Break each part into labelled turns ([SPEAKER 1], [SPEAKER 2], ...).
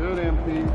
[SPEAKER 1] Good, MP.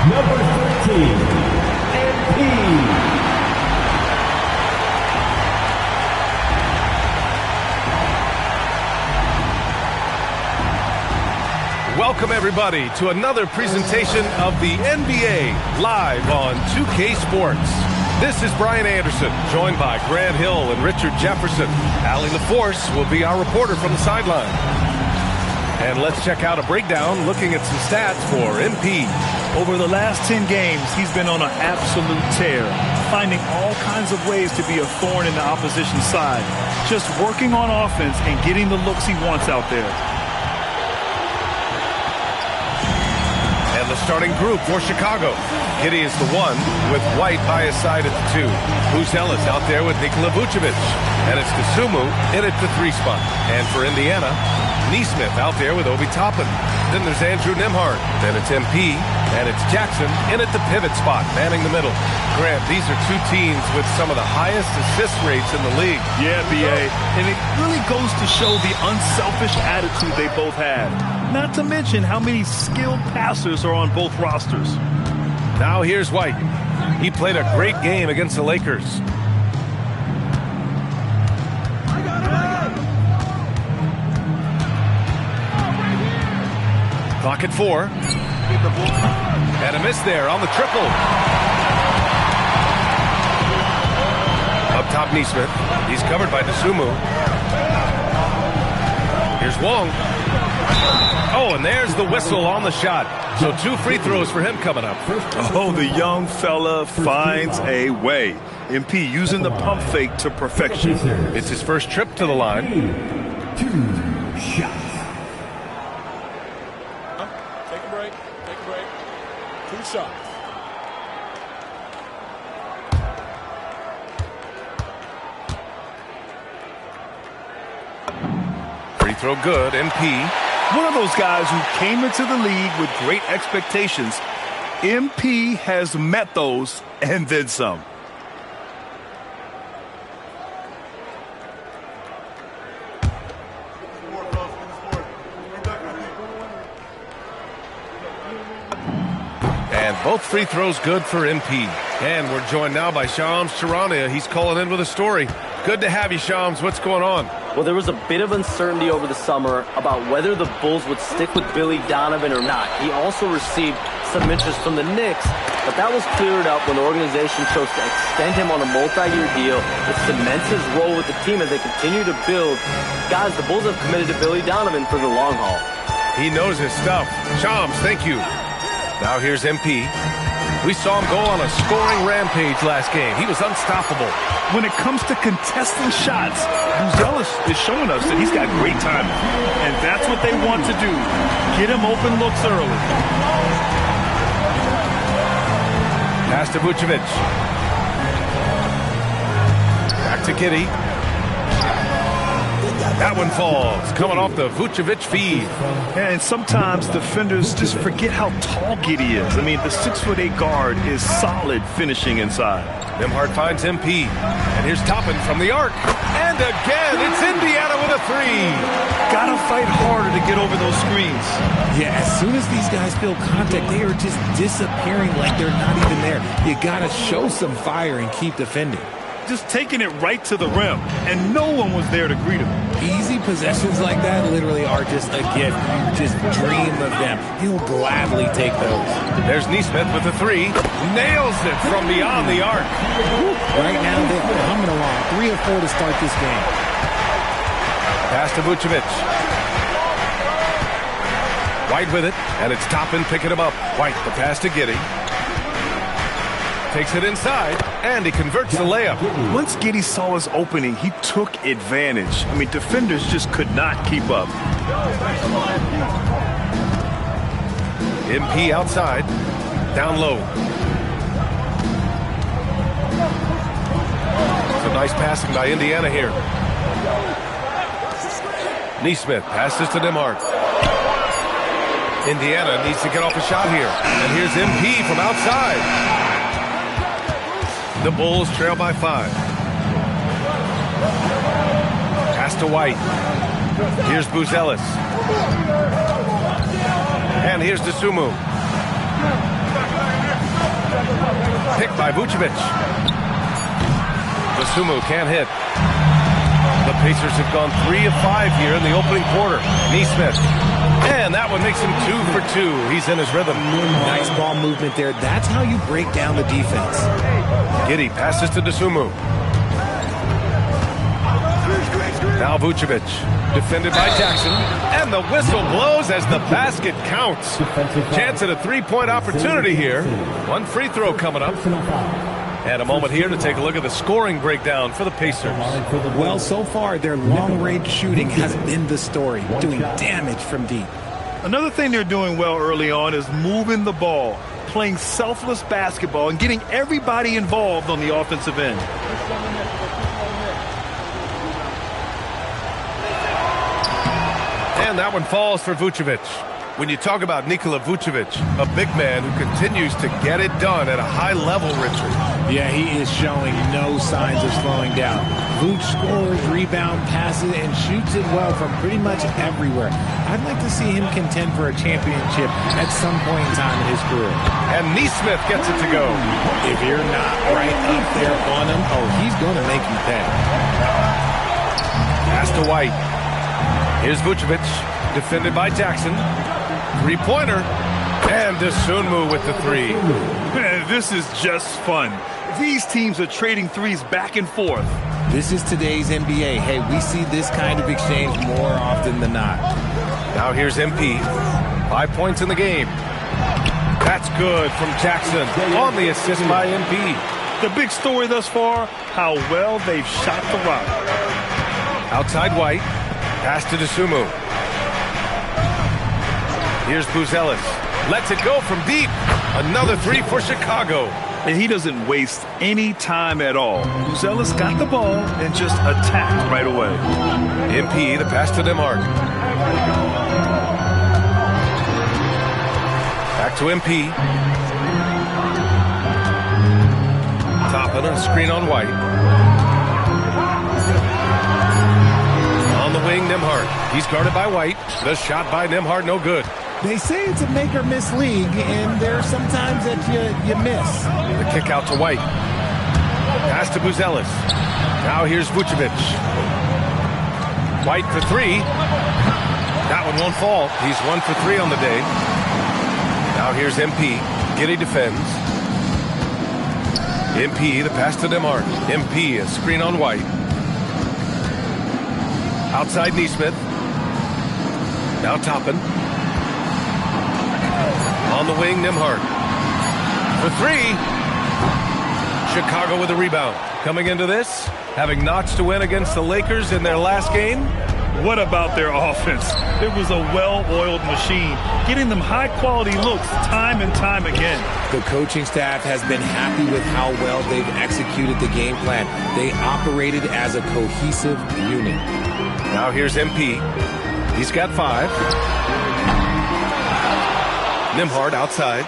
[SPEAKER 2] Number 13, MP.
[SPEAKER 3] Welcome, everybody, to another presentation of the NBA live on 2K Sports. This is Brian Anderson, joined by Grant Hill and Richard Jefferson. Allie LaForce will be our reporter from the sideline. And let's check out a breakdown looking at some stats for MP.
[SPEAKER 4] Over the last 10 games, he's been on an absolute tear, finding all kinds of ways to be a thorn in the opposition's side, just working on offense and getting the looks he wants out there.
[SPEAKER 3] And the starting group for Chicago. Giddey is the one, with White by his side at the 2. Buzelis out there with Nikola Vucevic. And it's Dosunmu in at the 3 spot. And for Indiana, Nesmith out there with Obi Toppin. Then there's Andrew Nembhard. Then it's MP. And it's Jackson in at the pivot spot, manning the middle. Grant, these are two teams with some of the highest assist rates in the league.
[SPEAKER 4] Yeah, B.A. And it really goes to show the unselfish attitude they both have. Not to mention how many skilled passers are on both rosters.
[SPEAKER 3] Now here's White. He played a great game against the Lakers. Clock at 4. And a miss there on the triple. Up top, Nesmith. He's covered by Dosunmu. Here's Wong. Oh, and there's the whistle on the shot. So 2 free throws for him coming up.
[SPEAKER 4] Oh, the young fella finds a way. MP using the pump fake to perfection.
[SPEAKER 3] It's his first trip to the line.
[SPEAKER 2] 2 shots.
[SPEAKER 5] Take a break. 2 shots.
[SPEAKER 3] Free throw good, MP.
[SPEAKER 4] One of those guys who came into the league with great expectations. MP has met those and then some.
[SPEAKER 3] And both free throws good for MP. And we're joined now by Shams Charania. He's calling in with a story. Good to have you, Shams. What's going on?
[SPEAKER 1] Well, there was a bit of uncertainty over the summer about whether the Bulls would stick with Billy Donovan or not. He also received some interest from the Knicks, but that was cleared up when the organization chose to extend him on a multi-year deal. It cements his role with the team as they continue to build. Guys, the Bulls have committed to Billy Donovan for the long haul.
[SPEAKER 3] He knows his stuff. Shams, thank you. Now here's MP. We saw him go on a scoring rampage last game. He was unstoppable.
[SPEAKER 4] When it comes to contesting shots, Buzelis is showing us that he's got great timing. And that's what they want to do. Get him open looks early.
[SPEAKER 3] Pass to Vucevic. Back to Giddey. That one falls, coming off the Vucevic feed.
[SPEAKER 4] And sometimes defenders just forget how tall Giddey is. I mean, the 6'8" guard is solid finishing inside.
[SPEAKER 3] Nembhard finds MP. And here's Toppin from the arc. And again, it's Indiana with a three.
[SPEAKER 4] Gotta fight harder to get over those screens.
[SPEAKER 6] Yeah, as soon as these guys feel contact, they are just disappearing like they're not even there. You gotta show some fire and keep defending.
[SPEAKER 4] Just taking it right to the rim, and no one was there to greet him.
[SPEAKER 6] Easy possessions like that literally are just a gift. You just dream of them. He'll gladly take those.
[SPEAKER 3] There's Nesmith with the three. Nails it from beyond the arc.
[SPEAKER 6] Right now, they're humming along. 3 of 4 to start this game.
[SPEAKER 3] Pass to Vucevic. White with it, and it's Toppin picking him up. White, the pass to Giddey. Takes it inside, and he converts the layup.
[SPEAKER 4] Once Giddey saw his opening, he took advantage. I mean, defenders just could not keep up.
[SPEAKER 3] MP outside, down low. It's a nice passing by Indiana here. Nesmith passes to Nembhard. Indiana needs to get off a shot here. And here's MP from outside. The Bulls trail by 5. Pass to White. Here's Buzelis. And here's Dosunmu. Picked by Vucevic. Dosunmu can't hit. The Pacers have gone 3 of 5 here in the opening quarter. Nesmith. And that one makes him 2 for 2. He's in his rhythm.
[SPEAKER 6] Nice ball movement there. That's how you break down the defense.
[SPEAKER 3] Giddey passes to Dosunmu. Now Vucevic, defended by Jackson. And the whistle blows as the basket counts. Chance at a three-point opportunity here. One free throw coming up. And a moment here to take a look at the scoring breakdown for the Pacers.
[SPEAKER 6] Well, so far, their long-range shooting has been the story, doing damage from deep.
[SPEAKER 4] Another thing they're doing well early on is moving the ball, playing selfless basketball, and getting everybody involved on the offensive end.
[SPEAKER 3] And that one falls for Vucevic. When you talk about Nikola Vucevic, a big man who continues to get it done at a high level, Richard.
[SPEAKER 6] Yeah, he is showing no signs of slowing down. Vuce scores, rebound, passes, and shoots it well from pretty much everywhere. I'd like to see him contend for a championship at some point in time in his career.
[SPEAKER 3] And Nesmith gets it to go.
[SPEAKER 6] If you're not right up there on him, oh, he's going to make you pay.
[SPEAKER 3] Pass to White. Here's Vucevic, defended by Jackson. Three-pointer. And Dosunmu with the three.
[SPEAKER 4] Man, this is just fun. These teams are trading threes back and forth.
[SPEAKER 6] This is today's NBA. Hey, we see this kind of exchange more often than not.
[SPEAKER 3] Now here's MP. 5 points in the game. That's good from Jackson on the assist by MP.
[SPEAKER 4] The big story thus far, how well they've shot the rock.
[SPEAKER 3] Outside White. Pass to Dosunmu. Here's Buzelis. Lets it go from deep. Another three for Chicago.
[SPEAKER 4] And he doesn't waste any time at all. Buzelis got the ball and just attacked right away.
[SPEAKER 3] MP, the pass to Nembhard. Back to MP. Toppin, a screen on White. On the wing, Nembhard. He's guarded by White. The shot by Nembhard, no good.
[SPEAKER 6] They say it's a make-or-miss league, and there are some times that you miss.
[SPEAKER 3] The kick out to White. Pass to Buzelis. Now here's Vucevic. White for three. That one won't fall. He's 1 for 3 on the day. Now here's MP. Giddy defends. MP, the pass to Demhart. MP, a screen on White. Outside Neesmith. Now Toppin. On the wing, Nembhard. For three. Chicago with a rebound. Coming into this, having notched to win against the Lakers in their last game.
[SPEAKER 4] What about their offense? It was a well-oiled machine, getting them high-quality looks time and time again.
[SPEAKER 6] The coaching staff has been happy with how well they've executed the game plan. They operated as a cohesive unit.
[SPEAKER 3] Now here's MP. He's got 5. Nembhard outside.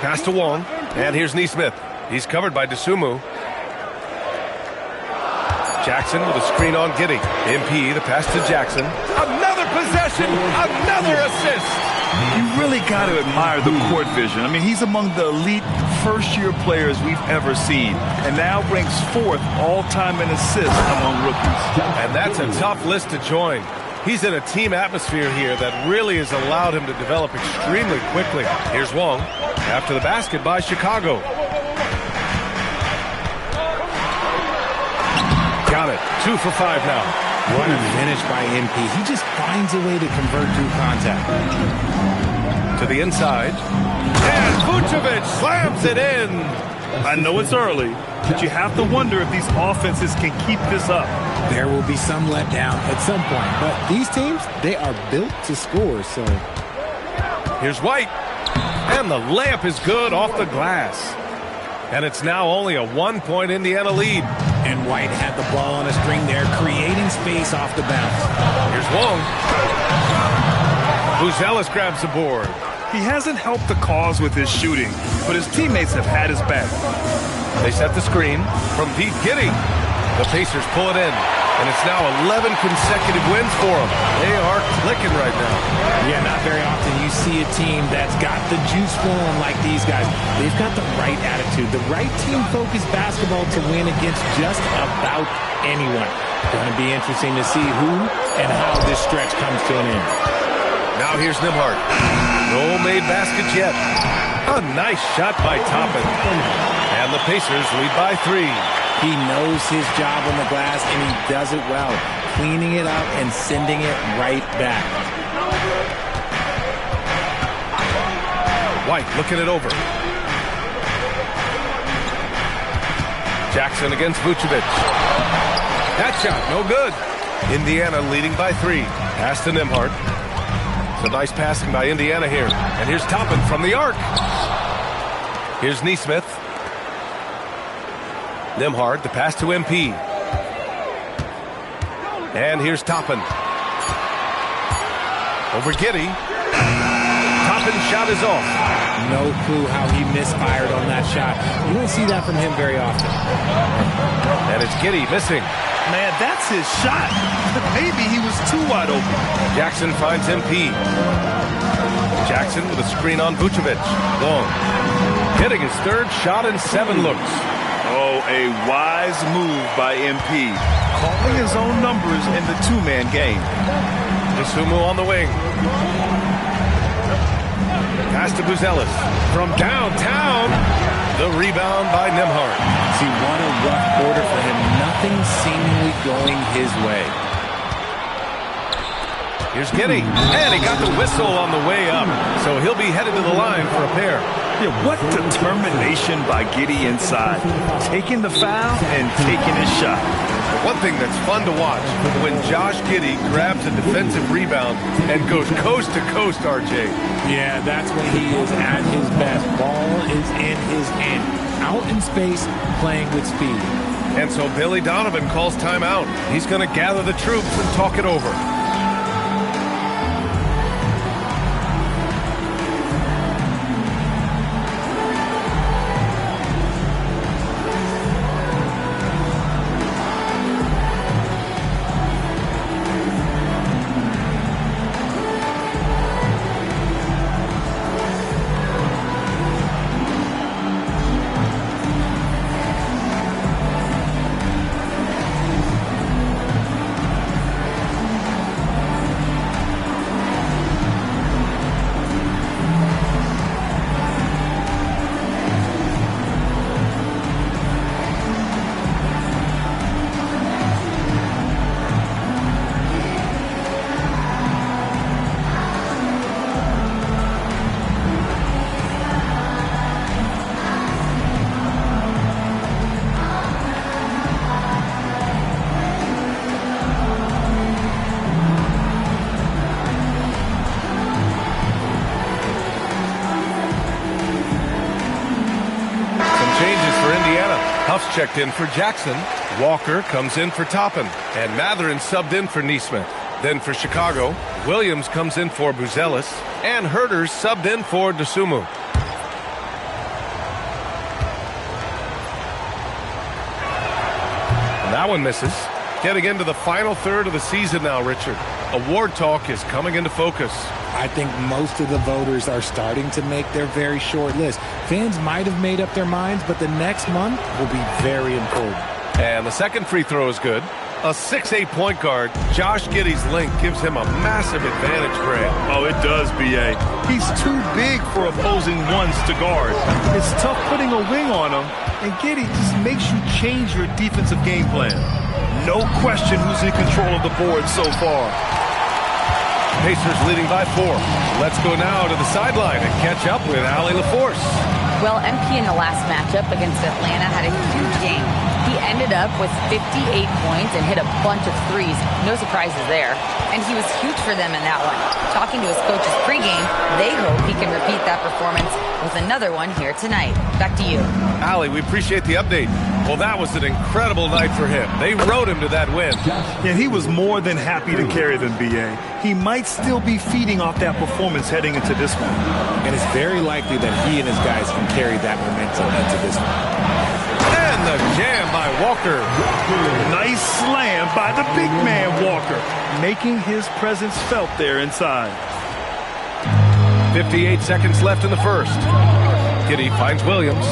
[SPEAKER 3] Pass to Wong. And here's Neesmith. He's covered by Dosunmu. Jackson with a screen on Giddy. MP, the pass to Jackson. Another possession, another assist.
[SPEAKER 4] You really got to admire the court vision. I mean, he's among the elite first-year players we've ever seen, and now ranks 4th all-time in assists among rookies.
[SPEAKER 3] And that's a tough list to join. He's in a team atmosphere here that really has allowed him to develop extremely quickly. Here's Wong after the basket by Chicago. Got it. 2 for 5 now.
[SPEAKER 6] What a finish by MP. He just finds a way to convert through contact.
[SPEAKER 3] To the inside. And Vucevic slams it in.
[SPEAKER 4] I know it's early, but you have to wonder if these offenses can keep this up.
[SPEAKER 6] There will be some letdown at some point, but these teams, they are built to score, so.
[SPEAKER 3] Here's White. And the layup is good off the glass. And it's now only a 1-point Indiana lead.
[SPEAKER 6] And White had the ball on a string there, creating space off the bounce.
[SPEAKER 3] Here's Wong. Buzelis grabs the board.
[SPEAKER 4] He hasn't helped the cause with his shooting, but his teammates have had his back.
[SPEAKER 3] They set the screen from deep. Giddy. The Pacers pull it in. And it's now 11 consecutive wins for them. They are clicking right now.
[SPEAKER 6] Yeah, not very often you see a team that's got the juice flowing like these guys. They've got the right attitude, the right team-focused basketball to win against just about anyone. Going to be interesting to see who and how this stretch comes to an end.
[SPEAKER 3] Now here's Nembhard. No made baskets yet. A nice shot by Toppin. And the Pacers lead by 3.
[SPEAKER 6] He knows his job on the glass, and he does it well, cleaning it up and sending it right back.
[SPEAKER 3] White looking it over. Jackson against Vucevic. That shot, no good. Indiana leading by 3. Pass to Nembhard. It's a nice passing by Indiana here. And here's Toppin from the arc. Here's Neesmith. Nembhard, the pass to MP. And here's Toppin. Over Giddy. Toppin's shot is off.
[SPEAKER 6] No clue how he misfired on that shot. You don't see that from him very often.
[SPEAKER 3] And it's Giddy missing.
[SPEAKER 4] Man, that's his shot. Maybe he was too wide open.
[SPEAKER 3] Jackson finds MP. Jackson with a screen on Vucevic. Long. Hitting his 3rd shot in 7 looks.
[SPEAKER 4] Oh, a wise move by MP. Calling his own numbers in the 2-man game.
[SPEAKER 3] Dosunmu on the wing. Pass to Buzelis. From downtown. The rebound by Nembhard.
[SPEAKER 6] See, what a rough quarter for him. Nothing seemingly going his way.
[SPEAKER 3] Here's Giddy. And he got the whistle on the way up. So he'll be headed to the line for a pair.
[SPEAKER 4] Yeah, what determination by Giddy inside. Taking the foul and taking his shot.
[SPEAKER 3] One thing that's fun to watch, when Josh Giddy grabs a defensive rebound and goes coast to coast, RJ.
[SPEAKER 6] Yeah, that's when he is at his best. Ball is in his hand. Out in space, playing with speed.
[SPEAKER 3] And so Billy Donovan calls timeout. He's going to gather the troops and talk it over. Huff's checked in for Jackson. Walker comes in for Toppin. And Matherin subbed in for Neesmith. Then for Chicago, Williams comes in for Buzelis. And Herder's subbed in for Dosunmu. And that one misses. Getting into the final third of the season now, Richard. Award talk is coming into focus.
[SPEAKER 6] I think most of the voters are starting to make their very short list. Fans might have made up their minds, but the next month will be very important.
[SPEAKER 3] And the second free throw is good. A 6'8" point guard, Josh Giddey's length gives him a massive advantage, Greg.
[SPEAKER 4] Oh, it does, B.A. He's too big for opposing ones to guard. It's tough putting a wing on him, and Giddey just makes you change your defensive game plan. No question who's in control of the board so far.
[SPEAKER 3] Pacers leading by 4. Let's go now to the sideline and catch up with Allie LaForce.
[SPEAKER 7] Well, MP in the last matchup against Atlanta had a huge game. He ended up with 58 points and hit a bunch of threes. No surprises there. And he was huge for them in that one. Talking to his coaches pregame, they hope he can repeat that performance with another one here tonight. Back to you.
[SPEAKER 3] Allie, we appreciate the update. Well, that was an incredible night for him. They rode him to that win.
[SPEAKER 4] Yeah, he was more than happy to carry them, B.A. He might still be feeding off that performance heading into this one.
[SPEAKER 6] And it's very likely that he and his guys can carry that momentum into this one.
[SPEAKER 3] And the jam by Walker.
[SPEAKER 4] Nice slam by the big man Walker, making his presence felt there inside.
[SPEAKER 3] 58 seconds left in the first. Giddey finds Williams.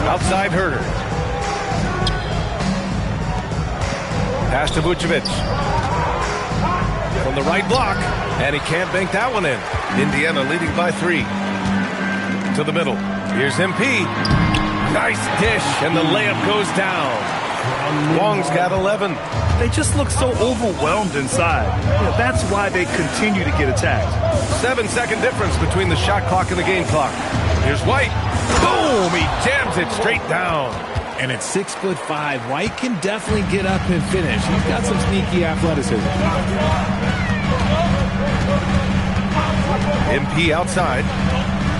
[SPEAKER 3] Outside Herder. Pass to Vucevic. From the right block. And he can't bank that one in. Indiana leading by 3. To the middle. Here's MP. Nice dish. And the layup goes down. Wong's got 11.
[SPEAKER 4] They just look so overwhelmed inside. Yeah, that's why they continue to get attacked.
[SPEAKER 3] 7-second difference between the shot clock and the game clock. Here's White. Boom! He jams it straight down.
[SPEAKER 6] And at 6'5", White can definitely get up and finish. He's got some sneaky athleticism.
[SPEAKER 3] MP outside.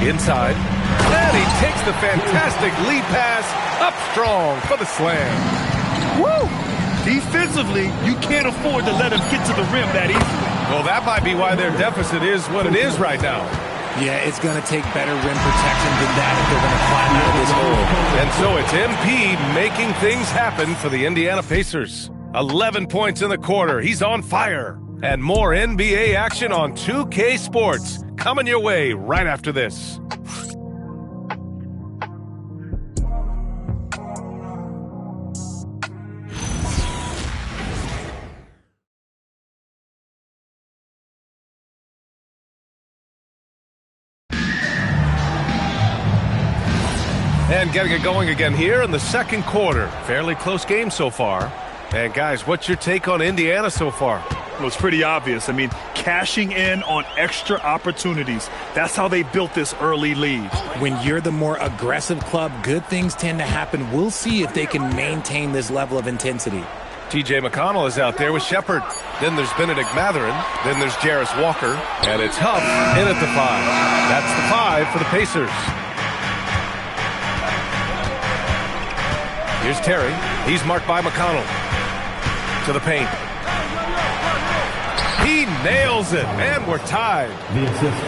[SPEAKER 3] Inside. And he takes the fantastic lead pass up strong for the slam.
[SPEAKER 4] Woo! Defensively, you can't afford to let him get to the rim that easily.
[SPEAKER 3] Well, that might be why their deficit is what it is right now.
[SPEAKER 6] Yeah, it's going to take better rim protection than that if they're going to climb out of this hole.
[SPEAKER 3] And so it's MP making things happen for the Indiana Pacers. 11 points in the quarter. He's on fire. And more NBA action on 2K Sports coming your way right after this. And getting it going again here in the second quarter. Fairly close game so far. And guys, what's your take on Indiana so far?
[SPEAKER 4] Well, it's pretty obvious. I mean, cashing in on extra opportunities. That's how they built this early lead.
[SPEAKER 6] When you're the more aggressive club, good things tend to happen. We'll see if they can maintain this level of intensity.
[SPEAKER 3] T.J. McConnell is out there with Shepard. Then there's Benedict Matherin. Then there's Jarris Walker. And it's Huff in at the 5. That's the 5 for the Pacers. Here's Terry. He's marked by McConnell. To the paint. He nails it, and we're tied.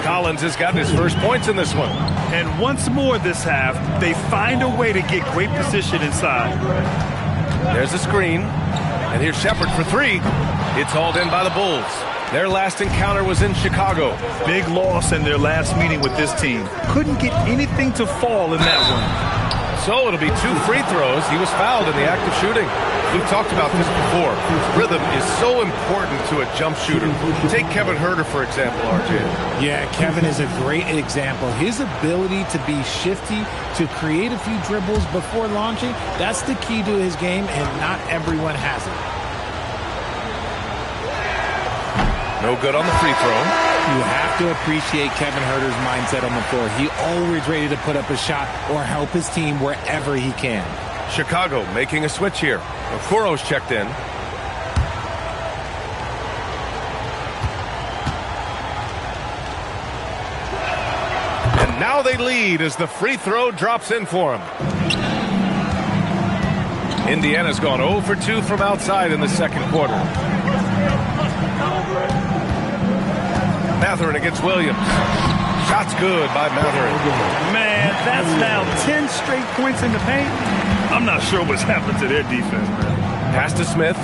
[SPEAKER 3] Collins has gotten his first points in this one.
[SPEAKER 4] And once more this half, they find a way to get great position inside.
[SPEAKER 3] There's a screen, and here's Shepard for 3. It's hauled in by the Bulls. Their last encounter was in Chicago.
[SPEAKER 4] Big loss in their last meeting with this team. Couldn't get anything to fall in that one.
[SPEAKER 3] So it'll be 2 free throws. He was fouled in the act of shooting. We've talked about this before. Rhythm is so important to a jump shooter. Take Kevin Herter, for example, RJ.
[SPEAKER 6] Yeah, Kevin is a great example. His ability to be shifty, to create a few dribbles before launching, that's the key to his game, and not everyone has it.
[SPEAKER 3] No good on the free throw.
[SPEAKER 6] You have to appreciate Kevin Herter's mindset on the floor. He always ready to put up a shot or help his team wherever he can.
[SPEAKER 3] Chicago making a switch here. Okoro's checked in. Now they lead as the free throw drops in for him. Indiana's gone 0 for 2 from outside in the second quarter. Mathurin against Williams. Shot's good by Mathurin.
[SPEAKER 4] Man, that's now 10 straight points in the paint. I'm not sure what's happened to their defense, man.
[SPEAKER 3] Pass to Smith.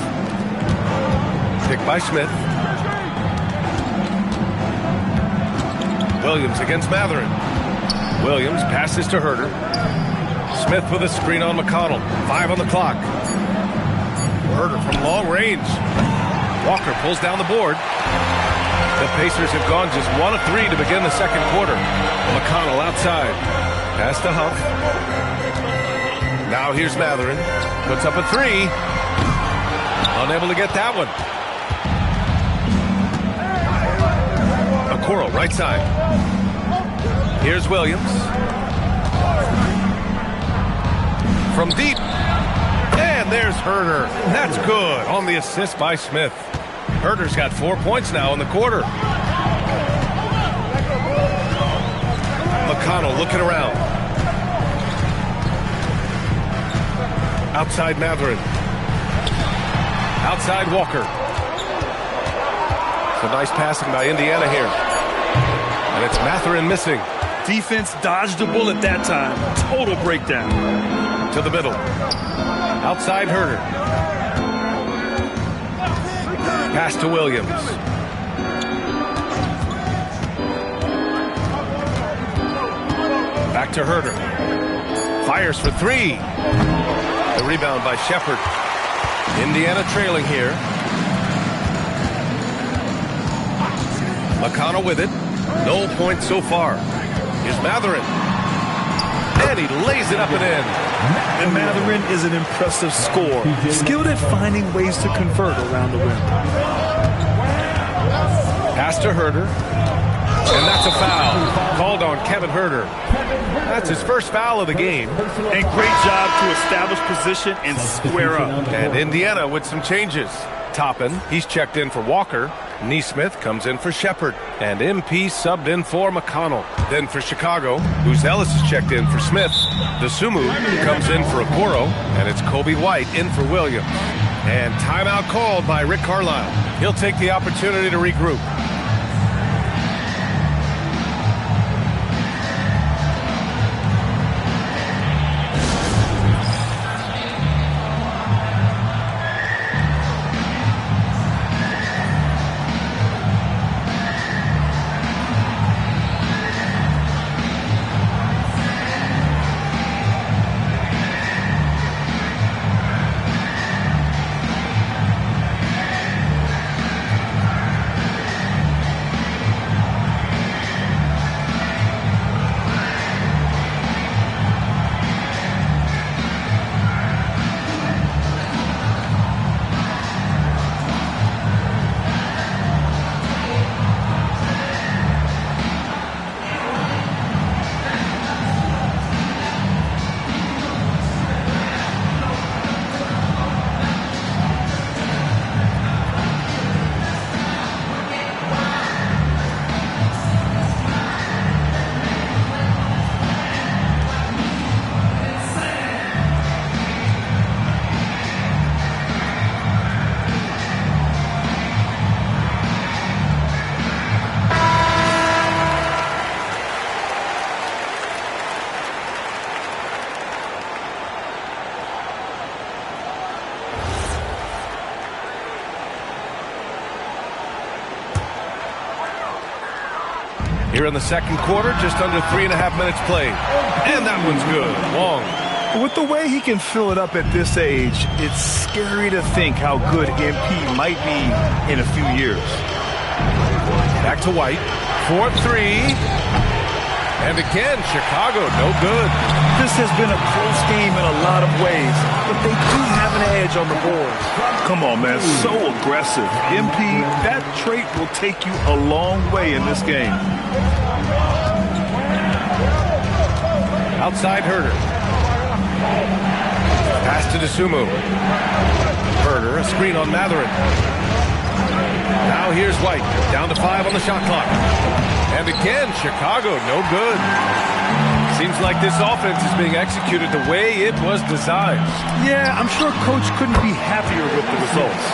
[SPEAKER 3] Picked by Smith. Williams against Mathurin. Williams passes to Herter. Smith with a screen on McConnell. 5 on the clock. Herter from long range. Walker pulls down the board. The Pacers have gone just 1 of 3 to begin the second quarter. McConnell outside. Pass to Huff. Now here's Mathurin. Puts up a 3. Unable to get that one. Okoro, right side. Here's Williams. From deep. And there's Herter. That's good on the assist by Smith. Herter's got 4 points now in the quarter. McConnell looking around. Outside Mathurin. Outside Walker. It's a nice passing by Indiana here. And it's Mathurin missing.
[SPEAKER 4] Defense dodged the bullet that time. Total breakdown.
[SPEAKER 3] To the middle. Outside Herter. Pass to Williams. Back to Herter. Fires for 3. The rebound by Shepard. Indiana trailing here. McConnell with it. No points so far. Here's Mathurin. And he lays it up and in.
[SPEAKER 4] And Mathurin is an impressive scorer. Skilled at finding ways to convert around the rim.
[SPEAKER 3] Pass to Herter. And that's a foul. Called on Kevin Herter. That's his first foul of the game.
[SPEAKER 4] And great job to establish position and square up.
[SPEAKER 3] And Indiana with some changes. Toppin, he's checked in for Walker. Neesmith comes in for Shepard. And MP subbed in for McConnell. Then for Chicago, who's Ellis is checked in for Smith. Sumu comes in for Okoro. And it's Kobe White in for Williams. And timeout called by Rick Carlisle. He'll take the opportunity to regroup. Here in the second quarter, just under 3.5 minutes played. And that one's good. Long.
[SPEAKER 4] With the way he can fill it up at this age, it's scary to think how good MP might be in a few years.
[SPEAKER 3] Back to White. 4-3. And again, Chicago, no good.
[SPEAKER 4] This has been a close game in a lot of ways, but they do have an edge on the boards. Come on, man, so aggressive. MP, that trait will take you a long way in this game.
[SPEAKER 3] Outside Herter. Pass to Sumu. Herter, a screen on Mathurin. Now here's White. Down to 5 on the shot clock. And again, Chicago, no good. Seems like this offense is being executed the way it was designed.
[SPEAKER 4] Yeah, I'm sure Coach couldn't be happier with the results.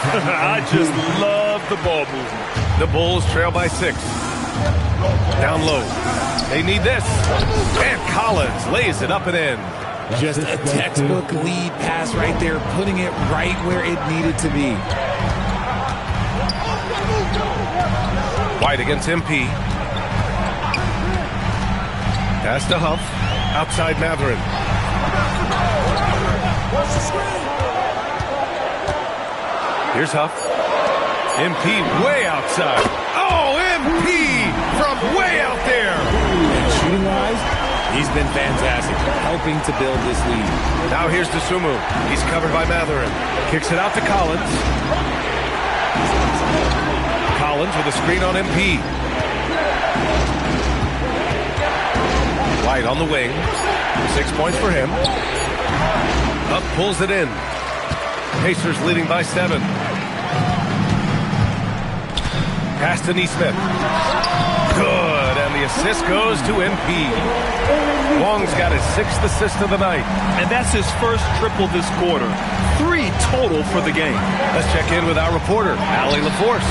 [SPEAKER 4] I just love the ball movement.
[SPEAKER 3] The Bulls trail by 6. Down low. They need this. And Collins lays it up and in.
[SPEAKER 6] Just a textbook lead pass right there, putting it right where it needed to be.
[SPEAKER 3] White against MP. Pass to Huff. Outside Matherin. Here's Huff. MP way outside. Oh, MP from way out there.
[SPEAKER 6] And shooting-wise, he's been fantastic, helping to build this lead.
[SPEAKER 3] Now here's Dosunmu. He's covered by Matherin. Kicks it out to Collins. Collins with a screen on MP. White on the wing. 6 points for him. Up pulls it in. Pacers leading by 7. Pass to Nesmith. Good, and the assist goes to MP. Wong's got his 6th assist of the night.
[SPEAKER 4] And that's his first triple this quarter. 3 total for the game.
[SPEAKER 3] Let's check in with our reporter, Allie LaForce.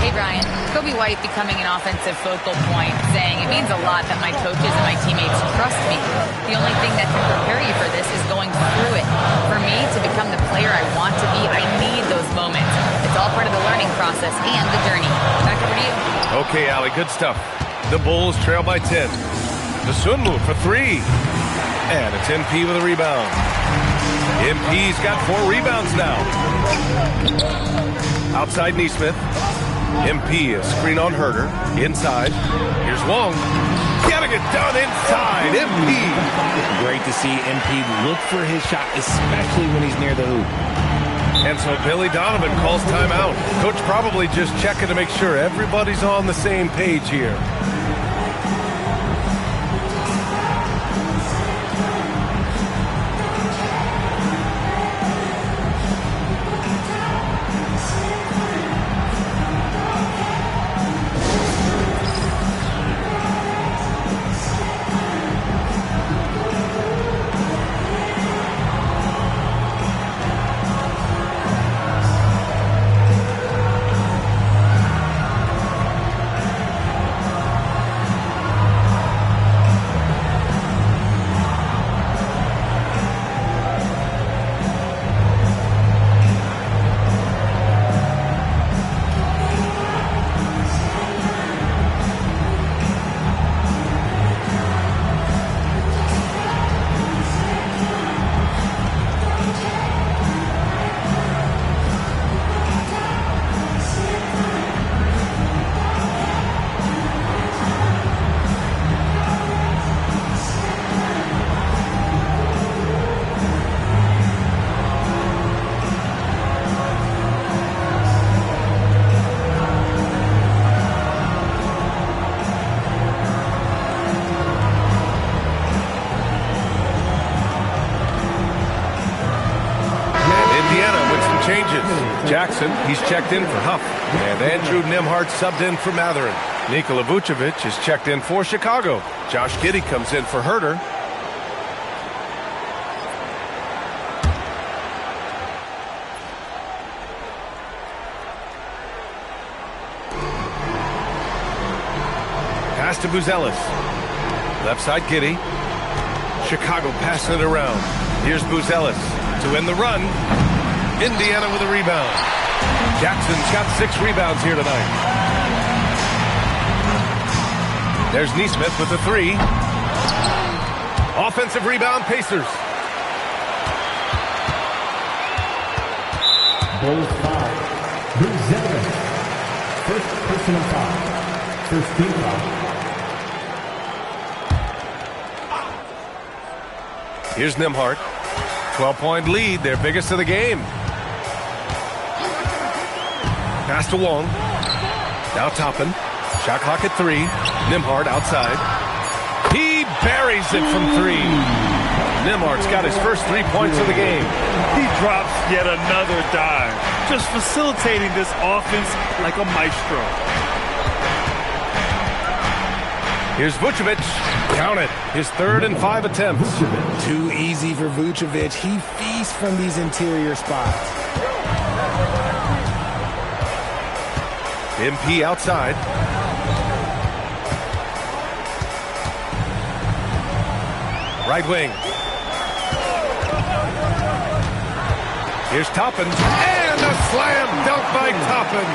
[SPEAKER 7] Hey, Brian. Kobe White becoming an offensive focal point, saying it means a lot that my coaches and my teammates trust me. The only thing that can prepare you for this is going through it. For me to become the player I want to be, I need those moments. It's all part of the learning process and the journey. Back over to you.
[SPEAKER 3] Okay, Allie, good stuff. The Bulls trail by 10. Dosunmu for 3. And it's MP with a rebound. MP's got 4 rebounds now. Outside Nesmith. MP, a screen on Herter. Inside. Here's Wong. Getting it done inside. MP.
[SPEAKER 6] Great to see MP look for his shot, especially when he's near the hoop.
[SPEAKER 3] And so Billy Donovan calls timeout. Coach probably just checking to make sure everybody's on the same page here. Jackson, he's checked in for Huff. And Andrew Nembhard subbed in for Matherin. Nikola Vucevic is checked in for Chicago. Josh Giddey comes in for Herter. Pass to Buzelis. Left side Giddey. Chicago passing it around. Here's Buzelis to end the run. Indiana with a rebound. Jackson's got 6 rebounds here tonight. There's Nesmith with the 3. Offensive rebound, Pacers.
[SPEAKER 2] Bulls foul. Buzelis. First personal foul. First team foul.
[SPEAKER 3] Here's Nembhard. 12-point lead, their biggest of the game. Pass to Wong. Now Toppin. Shot clock at 3. Nembhard outside. He buries it from 3. Nembhard's got his first 3 points of the game.
[SPEAKER 4] He drops yet another dive, just facilitating this offense like a maestro.
[SPEAKER 3] Here's Vucevic. Count it. His 3rd and 5 attempts.
[SPEAKER 6] Too easy for Vucevic. He feasts from these interior spots.
[SPEAKER 3] MP outside. Right wing. Here's Toppin. And a slam dunk by Toppin.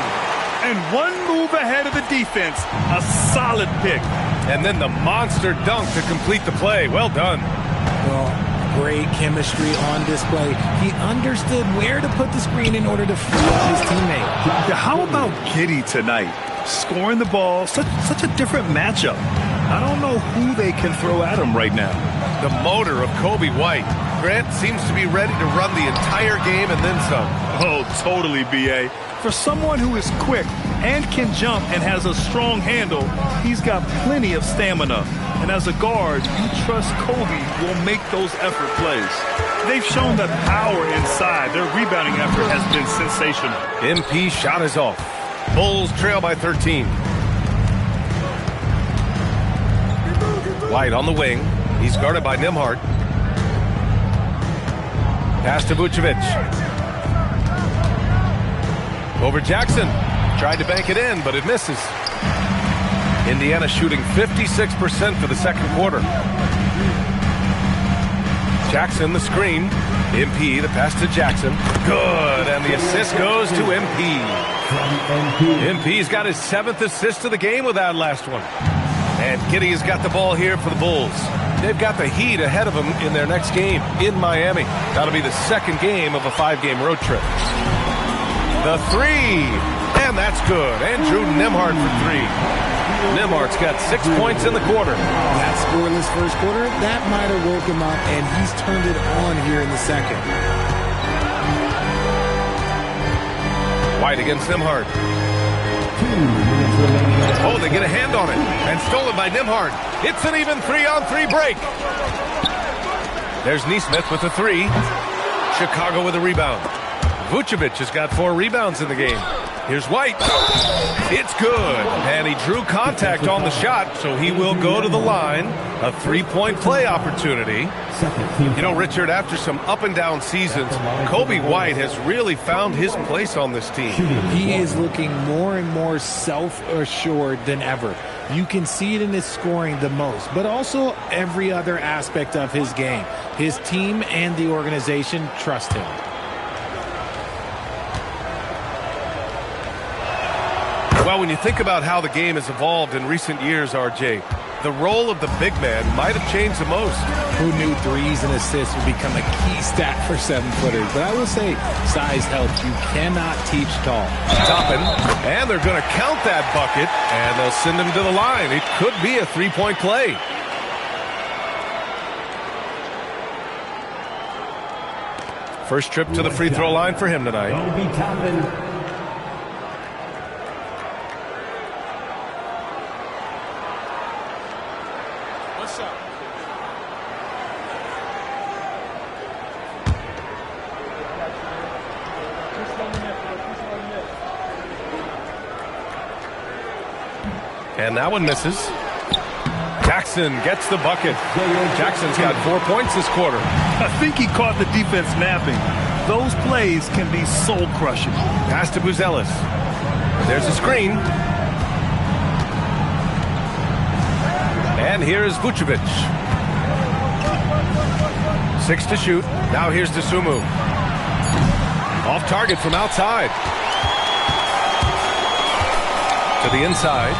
[SPEAKER 4] And one move ahead of the defense. A solid pick.
[SPEAKER 3] And then the monster dunk to complete the play. Well done.
[SPEAKER 6] Well, great chemistry on display. He understood where to put the screen in order to free up his teammate.
[SPEAKER 4] How about Giddey tonight? Scoring the ball, such a different matchup. I don't know who they can throw at him right now.
[SPEAKER 3] The motor of Kobe White. Grant seems to be ready to run the entire game and then some.
[SPEAKER 4] Oh, totally, B.A. For someone who is quick and can jump and has a strong handle, he's got plenty of stamina. And as a guard, you trust Kobe will make those effort plays. They've shown that power inside. Their rebounding effort has been sensational.
[SPEAKER 3] MP shot is off. Bulls trail by 13. White on the wing. He's guarded by Nembhard. Pass to Vucevic. Over Jackson. Tried to bank it in, but it misses. Indiana shooting 56% for the second quarter. Jackson, the screen. MP, the pass to Jackson. Good, and the assist goes to MP. MP's got his 7th assist of the game with that last one. And Giddey's got the ball here for the Bulls. They've got the Heat ahead of them in their next game in Miami. That'll be the second game of a 5-game road trip. The 3, and that's good. Andrew Nembhard for 3. Nembhard's got 6 points in the quarter.
[SPEAKER 6] That scoreless first quarter, that might have woke him up, and he's turned it on here in the second.
[SPEAKER 3] White against Nembhard. Oh, they get a hand on it. And stolen by Nembhard. It's an even 3-on-3 break. There's Nesmith with the 3. Chicago with a rebound. Vucevic has got 4 rebounds in the game. Here's White. It's good. And he drew contact on the shot, so he will go to the line. A 3-point play opportunity. You know, Richard, after some up-and-down seasons, Kobe White has really found his place on this team.
[SPEAKER 6] He is looking more and more self-assured than ever. You can see it in his scoring the most, but also every other aspect of his game. His team and the organization trust him.
[SPEAKER 3] Well, when you think about how the game has evolved in recent years, RJ, the role of the big man might have changed the most.
[SPEAKER 6] Who knew threes and assists would become a key stat for 7-footers? But I will say, size helps. You cannot teach tall.
[SPEAKER 3] Toppin, and they're going to count that bucket, and they'll send him to the line. It could be a 3-point play. First trip to the free throw line for him tonight. And that one misses. Jackson gets the bucket. Jackson's got 4 points this quarter.
[SPEAKER 4] I think he caught the defense napping. Those plays can be soul-crushing.
[SPEAKER 3] Pass to Buzelis. There's a screen. And here's Vucevic. 6 to shoot. Now here's Dosunmu. Off target from outside. To the inside.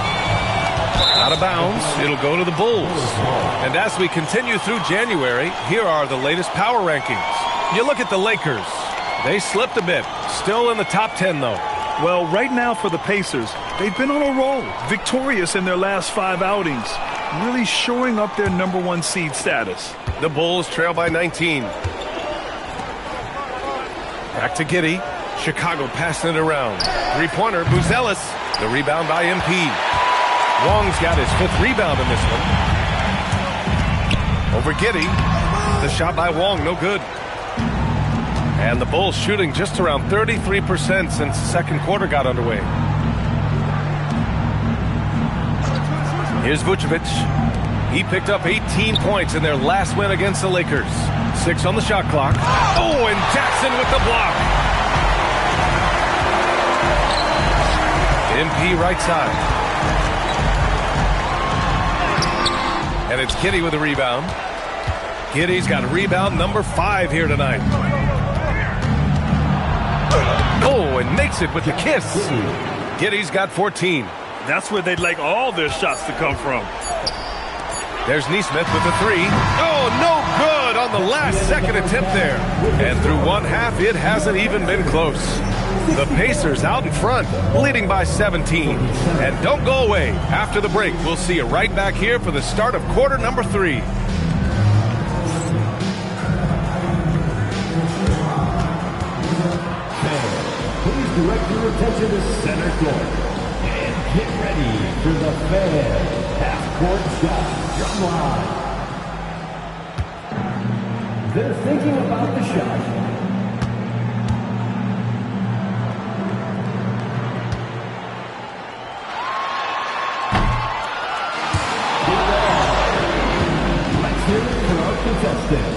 [SPEAKER 3] Out of bounds. It'll go to the Bulls. And as we continue through January, here are the latest power rankings. You look at the Lakers. They slipped a bit. Still in the top 10, though.
[SPEAKER 4] Well, right now for the Pacers, they've been on a roll. Victorious in their last 5 outings. Really shoring up their #1 seed status.
[SPEAKER 3] The Bulls trail by 19. Back to Giddey. Chicago passing it around. 3-pointer, Buzelis. The rebound by MP. Wong's got his 5th rebound in this one. Over Giddey. The shot by Wong, no good. And the Bulls shooting just around 33% since the second quarter got underway. Here's Vucevic. He picked up 18 points in their last win against the Lakers. 6 on the shot clock. Oh, and Jackson with the block. MP right side. And it's Giddey with a rebound. Giddey's got rebound number 5 here tonight. Oh, and makes it with the kiss. Giddey's got 14.
[SPEAKER 4] That's where they'd like all their shots to come from.
[SPEAKER 3] There's Nesmith with the 3. Oh, no good on the last second attempt there. And through one half, it hasn't even been close. The Pacers out in front, leading by 17. And don't go away. After the break, we'll see you right back here for the start of quarter number 3.
[SPEAKER 2] Please direct your attention to center court. And get ready for the fan half-court shot drum line. They're thinking about the shot. Let's hear it for our contestant.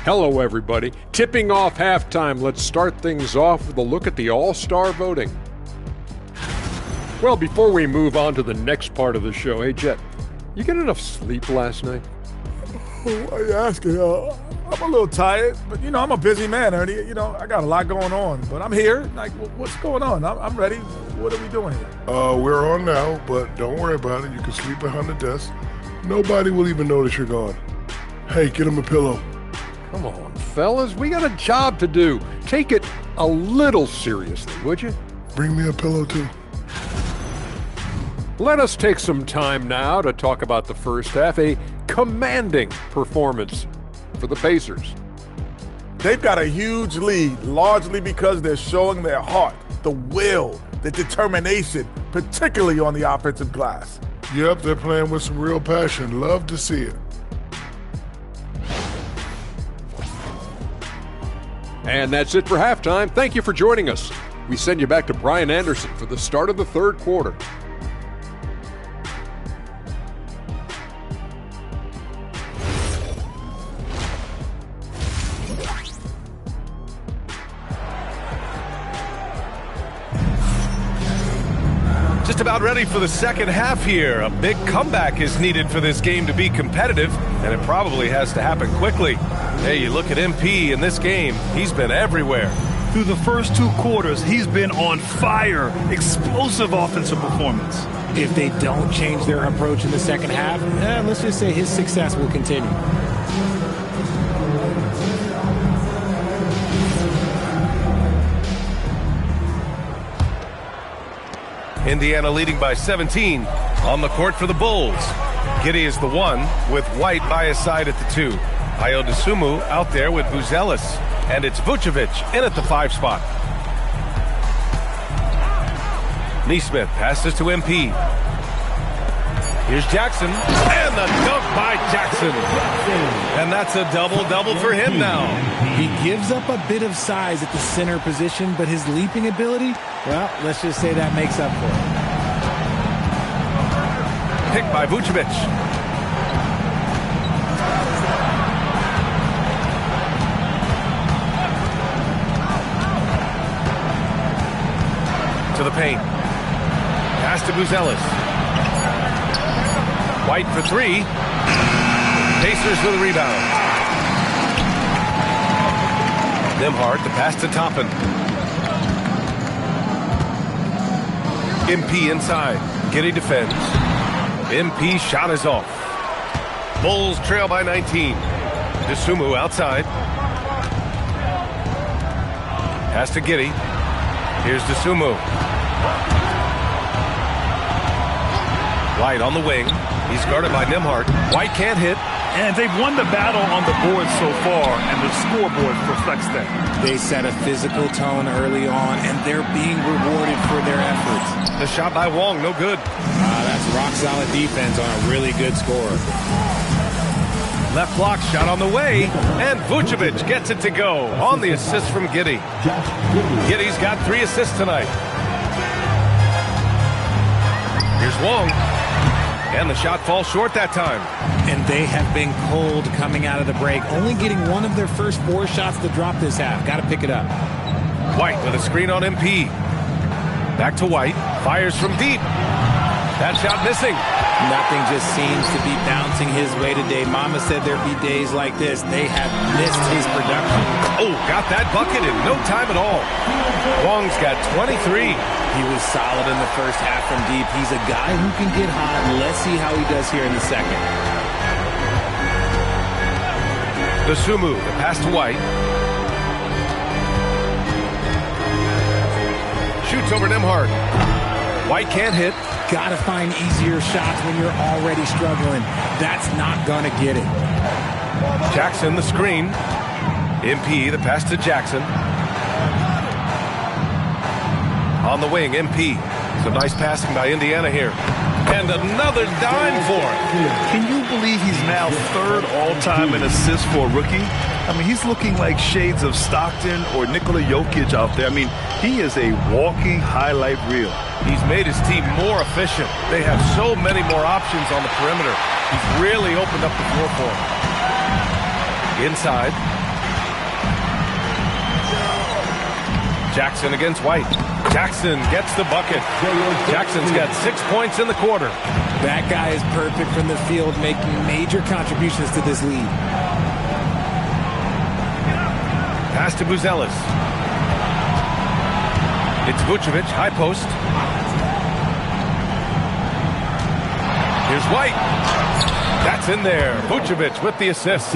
[SPEAKER 8] Hello, everybody. Tipping off halftime, let's start things off with a look at the All-Star voting. Well, before we move on to the next part of the show, hey, Jet, you get enough sleep last night?
[SPEAKER 9] Why are you asking? I'm a little tired, but, I'm a busy man, Ernie. I got a lot going on, but I'm here. Like, what's going on? I'm ready. What are we doing here?
[SPEAKER 10] We're on now, but don't worry about it. You can sleep behind the desk. Nobody will even notice you're gone. Hey, get him a pillow.
[SPEAKER 8] Come on, fellas, we got a job to do. Take it a little seriously, would you?
[SPEAKER 10] Bring me a pillow, too.
[SPEAKER 8] Let us take some time now to talk about the first half, a commanding performance for the Pacers.
[SPEAKER 9] They've got a huge lead, largely because they're showing their heart, the will, the determination, particularly on the offensive glass.
[SPEAKER 10] Yep, they're playing with some real passion. Love to see it.
[SPEAKER 8] And that's it for halftime. Thank you for joining us. We send you back to Brian Anderson for the start of the third quarter.
[SPEAKER 3] Just about ready for the second half here. A big comeback is needed for this game to be competitive, and it probably has to happen quickly. Hey, you look at MP in this game, he's been everywhere.
[SPEAKER 4] Through the first 2 quarters, he's been on fire. Explosive offensive performance.
[SPEAKER 6] If they don't change their approach in the second half, let's just say his success will continue.
[SPEAKER 3] Indiana leading by 17 on the court for the Bulls. Giddey is the 1 with White by his side at the 2. Ayo Dosunmu out there with Buzelis, and it's Vucevic in at the 5 spot. Nesmith passes to MP. Here's Jackson, and the dunk by Jackson. And that's a double-double for him now.
[SPEAKER 6] He gives up a bit of size at the center position, but his leaping ability, well, let's just say that makes up for it.
[SPEAKER 3] Picked by Vucevic. To the paint. Pass to Buzelis. White for 3. Pacers with a rebound. Nembhard, the pass to Toppin. MP inside. Giddey defends. MP shot is off. Bulls trail by 19. Dosunmu outside. Pass to Giddey. Here's Dosunmu. White on the wing. He's guarded by Nembhard. White can't hit.
[SPEAKER 4] And they've won the battle on the board so far, and the scoreboard reflects that.
[SPEAKER 6] They set a physical tone early on, and they're being rewarded for their efforts.
[SPEAKER 3] The shot by Wong, no good.
[SPEAKER 6] That That's rock-solid defense on a really good scorer.
[SPEAKER 3] Left block shot on the way, and Vucevic gets it to go on the assist from Giddey. Giddey's got 3 assists tonight. Here's Wong, and the shot falls short that time.
[SPEAKER 6] And they have been cold coming out of the break, only getting one of their first 4 shots to drop this half. Got to pick it up.
[SPEAKER 3] White with a screen on MP. Back to White, fires from deep. That shot missing.
[SPEAKER 6] Nothing just seems to be bouncing his way today. Mama said there'd be days like this. They have missed his production.
[SPEAKER 3] Oh, got that bucket in no time at all. Wong's got 23.
[SPEAKER 6] He was solid in the first half from deep. He's a guy who can get hot. Let's see how he does here in the second.
[SPEAKER 3] Dosunmu, the pass to White. Shoots over Nembhard. White can't hit.
[SPEAKER 6] Got to find easier shots when you're already struggling. That's not going to get it.
[SPEAKER 3] Jackson, the screen. MP, the pass to Jackson. On the wing, MP. Some nice passing by Indiana here. And another dime for it.
[SPEAKER 4] Can you believe he's now 3rd all-time in assists for a rookie? I mean, he's looking like shades of Stockton or Nikola Jokic out there. I mean, he is a walking highlight reel.
[SPEAKER 3] He's made his team more efficient. They have so many more options on the perimeter. He's really opened up the floor for them. Inside. Jackson against White. Jackson gets the bucket. Jackson's got 6 points in the quarter.
[SPEAKER 6] That guy is perfect from the field, making major contributions to this lead.
[SPEAKER 3] Pass to Buzelis. It's Vucevic, high post. Here's White. That's in there. Vucevic with the assist.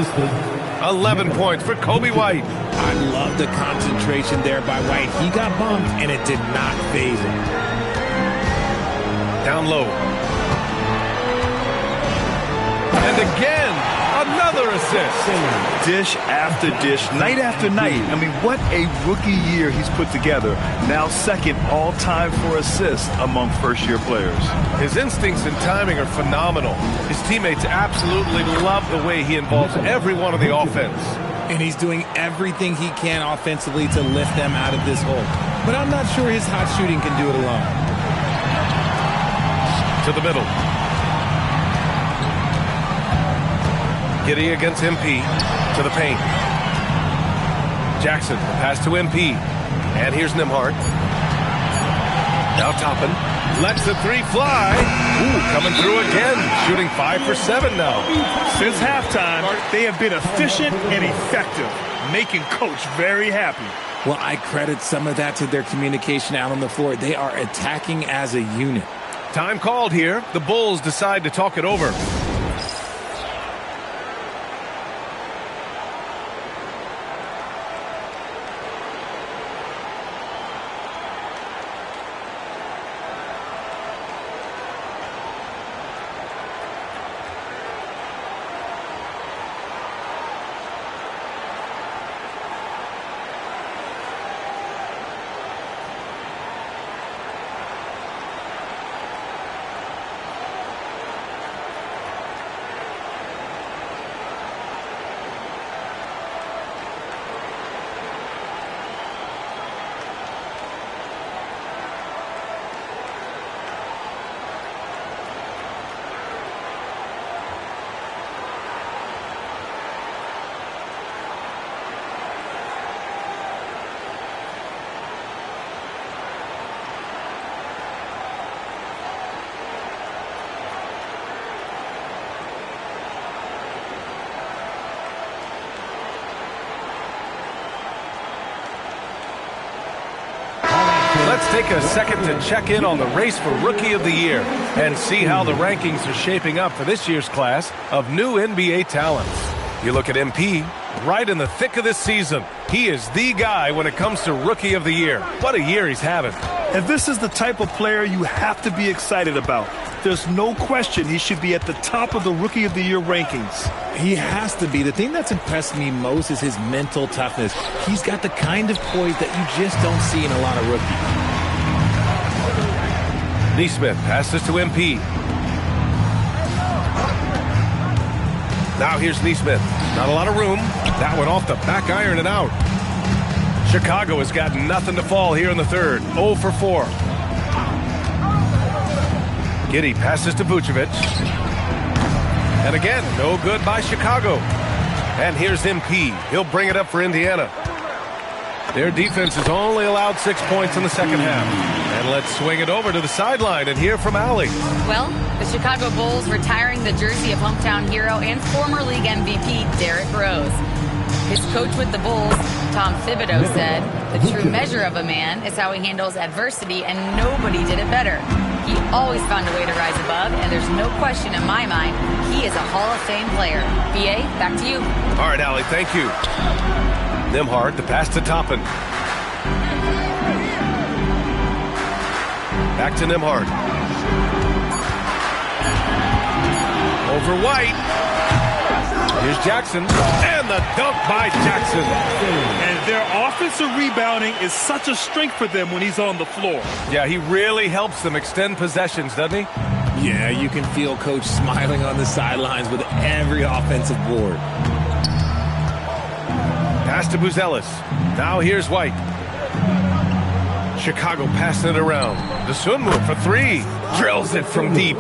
[SPEAKER 3] 11 points for Kobe White.
[SPEAKER 6] I love the concentration there by White. He got bumped, and it did not faze him.
[SPEAKER 3] Down low. And again, another assist.
[SPEAKER 4] Dish after dish, night after night. I mean, what a rookie year he's put together. Now 2nd all-time for assists among first-year players.
[SPEAKER 3] His instincts and timing are phenomenal. His teammates absolutely love the way he involves everyone in the offense.
[SPEAKER 6] And he's doing everything he can offensively to lift them out of this hole. But I'm not sure his hot shooting can do it alone.
[SPEAKER 3] To the middle. Giddey against MP. To the paint. Jackson, pass to MP. And here's Nembhard. Now Toppin. Lets the 3 fly. Ooh, coming through again. Shooting 5 for 7 now.
[SPEAKER 4] Since halftime, they have been efficient and effective, making Coach very happy.
[SPEAKER 6] Well, I credit some of that to their communication out on the floor. They are attacking as a unit.
[SPEAKER 3] Time called here. The Bulls decide to talk it over. Let's take a second to check in on the race for Rookie of the Year and see how the rankings are shaping up for this year's class of new NBA talents. You look at MP, right in the thick of this season. He is the guy when it comes to Rookie of the Year. What a year he's having.
[SPEAKER 4] And this is the type of player you have to be excited about. There's no question he should be at the top of the Rookie of the Year rankings.
[SPEAKER 6] He has to be. The thing that's impressed me most is his mental toughness. He's got the kind of poise that you just don't see in a lot of rookies.
[SPEAKER 3] Nesmith passes to MP. Now here's Neesmith. Not a lot of room. That one off the back iron and out. Chicago has got nothing to fall here in the third. 0 for 4. Giddey passes to Vucevic. And again, no good by Chicago. And here's MP. He'll bring it up for Indiana. Their defense has only allowed 6 points in the second half. And let's swing it over to the sideline and hear from Allie.
[SPEAKER 7] Well, the Chicago Bulls retiring the jersey of hometown hero and former league MVP Derrick Rose. His coach with the Bulls, Tom Thibodeau, said, "The true measure of a man is how he handles adversity, and nobody did it better. He always found a way to rise above, and there's no question in my mind he is a Hall of Fame player." BA, back to you.
[SPEAKER 3] All right, Allie, thank you. Nembhard, the pass to Toppin. Back to Nembhard. Over White. Here's Jackson. And the dunk by Jackson.
[SPEAKER 4] And their offensive rebounding is such a strength for them when he's on the floor.
[SPEAKER 3] Yeah, he really helps them extend possessions, doesn't he?
[SPEAKER 6] Yeah, you can feel Coach smiling on the sidelines with every offensive board.
[SPEAKER 3] Pass to Buzelis. Now here's White. Chicago passing it around. Dosunmu for 3. Drills it from deep.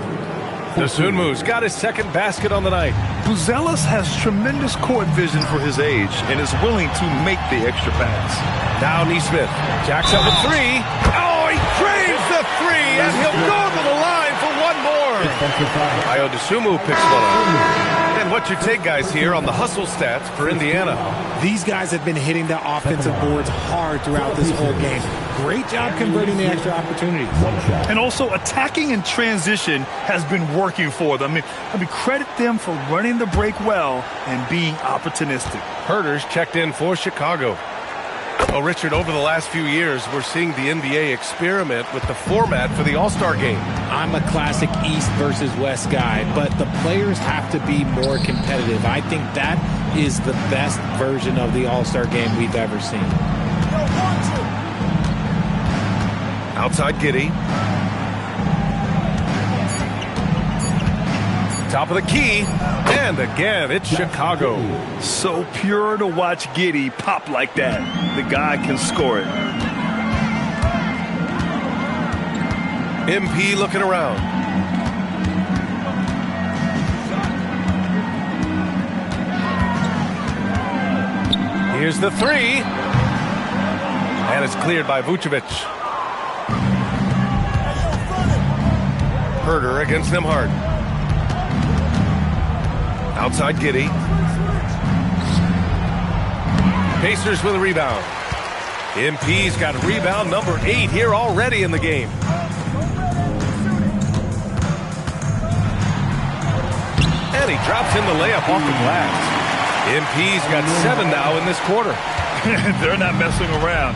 [SPEAKER 3] Dosunmu's got his second basket on the night.
[SPEAKER 4] Buzelis has tremendous court vision for his age and is willing to make the extra pass.
[SPEAKER 3] Now Neesmith. Jacks up with 3. Oh, he drains the 3, and he'll go to the line for one more. Ayo Dosunmu picks one up. And what's your take, guys, here on the hustle stats for Indiana?
[SPEAKER 6] These guys have been hitting the offensive boards hard throughout this whole game. Great job converting the extra opportunities.
[SPEAKER 4] And also attacking in transition has been working for them. I mean, credit them for running the break well and being opportunistic.
[SPEAKER 3] Herter's checked in for Chicago. Well, Richard, over the last few years, we're seeing the NBA experiment with the format for the All-Star game.
[SPEAKER 6] I'm a classic East versus West guy, but the players have to be more competitive. I think that is the best version of the All-Star game we've ever seen.
[SPEAKER 3] Outside Giddey. Top of the key. And again, it's Chicago.
[SPEAKER 4] So pure to watch Giddey pop like that. The guy can score it.
[SPEAKER 3] MP looking around. Here's the 3. And it's cleared by Vucevic. Herter against Nembhard. Outside Giddey. Pacers with a rebound. MP's got rebound number 8 here already in the game. And he drops in the layup off the glass. MP's got 7 now in this quarter.
[SPEAKER 4] They're not messing around.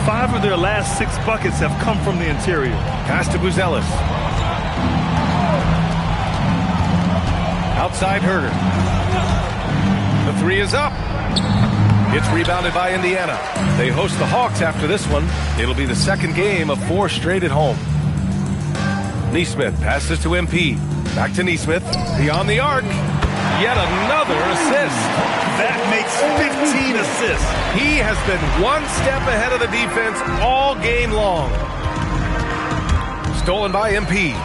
[SPEAKER 4] 5 of their last 6 buckets have come from the interior.
[SPEAKER 3] Pass to Buzelis. Outside Herter. The 3 is up. It's rebounded by Indiana. They host the Hawks after this one. It'll be the second game of 4 straight at home. Neesmith passes to MP. Back to Neesmith. Beyond the arc. Yet another assist.
[SPEAKER 4] That makes 15 assists.
[SPEAKER 3] He has been one step ahead of the defense all game long. Stolen by MP.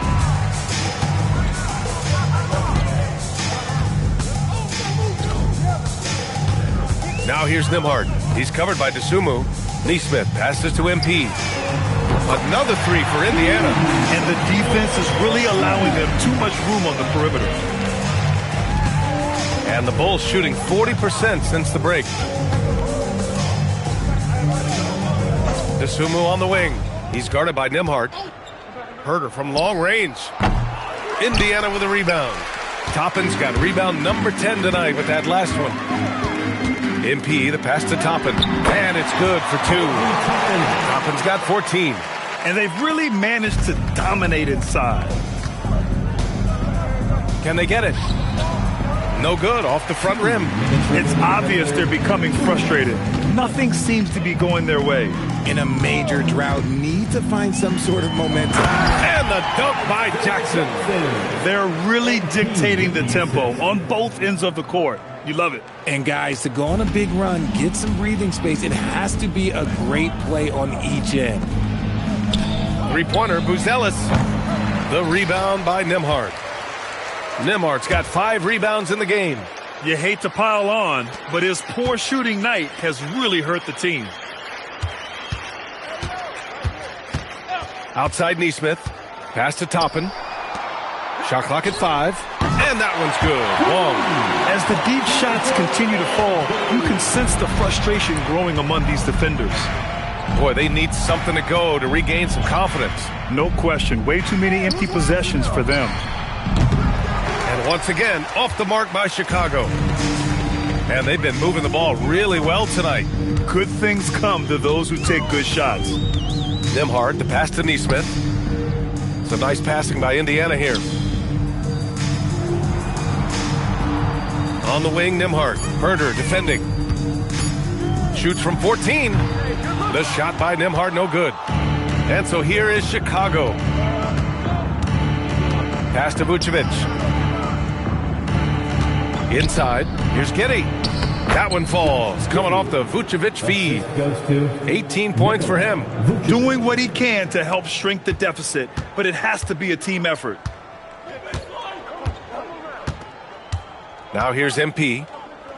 [SPEAKER 3] Now here's Nembhard. He's covered by Dosunmu. Neesmith passes to MP. Another 3 for Indiana.
[SPEAKER 4] And the defense is really allowing them too much room on the perimeter.
[SPEAKER 3] And the Bulls shooting 40% since the break. Dosunmu on the wing. He's guarded by Nembhard. Herter from long range. Indiana with a rebound. Toppin's got rebound number 10 tonight with that last one. MP, the pass to Toppin. And it's good for 2. Toppin's got 14.
[SPEAKER 4] And they've really managed to dominate inside.
[SPEAKER 3] Can they get it? No good, off the front rim.
[SPEAKER 4] It's obvious they're becoming frustrated. Nothing seems to be going their way.
[SPEAKER 6] In a major drought, need to find some sort of momentum.
[SPEAKER 3] And And the dunk by Jackson.
[SPEAKER 4] They're really dictating the tempo on both ends of the court. You love it.
[SPEAKER 6] And guys, to go on a big run, get some breathing space, it has to be a great play on each end.
[SPEAKER 3] Three-pointer, Buzelis. The rebound by Nembhard. Nembhard's got 5 rebounds in the game.
[SPEAKER 4] You hate to pile on, but his poor shooting night has really hurt the team.
[SPEAKER 3] Outside Neesmith. Pass to Toppin. Shot clock at 5. And that one's good. Long.
[SPEAKER 4] As the deep shots continue to fall, you can sense the frustration growing among these defenders.
[SPEAKER 3] Boy, they need something to go to regain some confidence.
[SPEAKER 4] No question. Way too many empty possessions for them.
[SPEAKER 3] And once again, off the mark by Chicago. And they've been moving the ball really well tonight.
[SPEAKER 4] Good things come to those who take good shots.
[SPEAKER 3] Nembhard, the pass to Neesmith. Some nice passing by Indiana here. On the wing, Nembhard. Herder defending. Shoots from 14. The shot by Nembhard, no good. And so here is Chicago. Pass to Vucevic. Inside. Here's Giddey. That one falls. Coming off the Vucevic feed. 18 points for him.
[SPEAKER 4] Doing what he can to help shrink the deficit, but it has to be a team effort.
[SPEAKER 3] Now here's MP.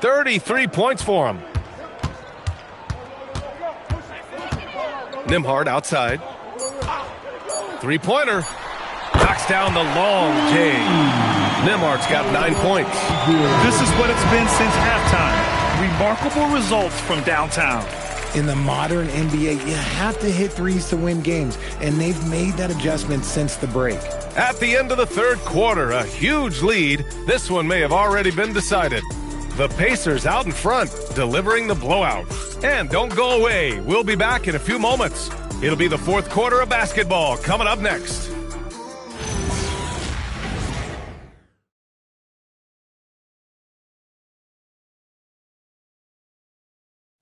[SPEAKER 3] 33 points for him. Nembhard outside. Three-pointer. Knocks down the long J. Nembhard's got 9 points.
[SPEAKER 4] This is what it's been since halftime. Remarkable results from downtown.
[SPEAKER 6] In the modern NBA, you have to hit threes to win games, and they've made that adjustment since the break.
[SPEAKER 3] At the end of the third quarter, a huge lead. This one may have already been decided. The Pacers out in front, delivering the blowout. And don't go away. We'll be back in a few moments. It'll be the fourth quarter of basketball coming up next.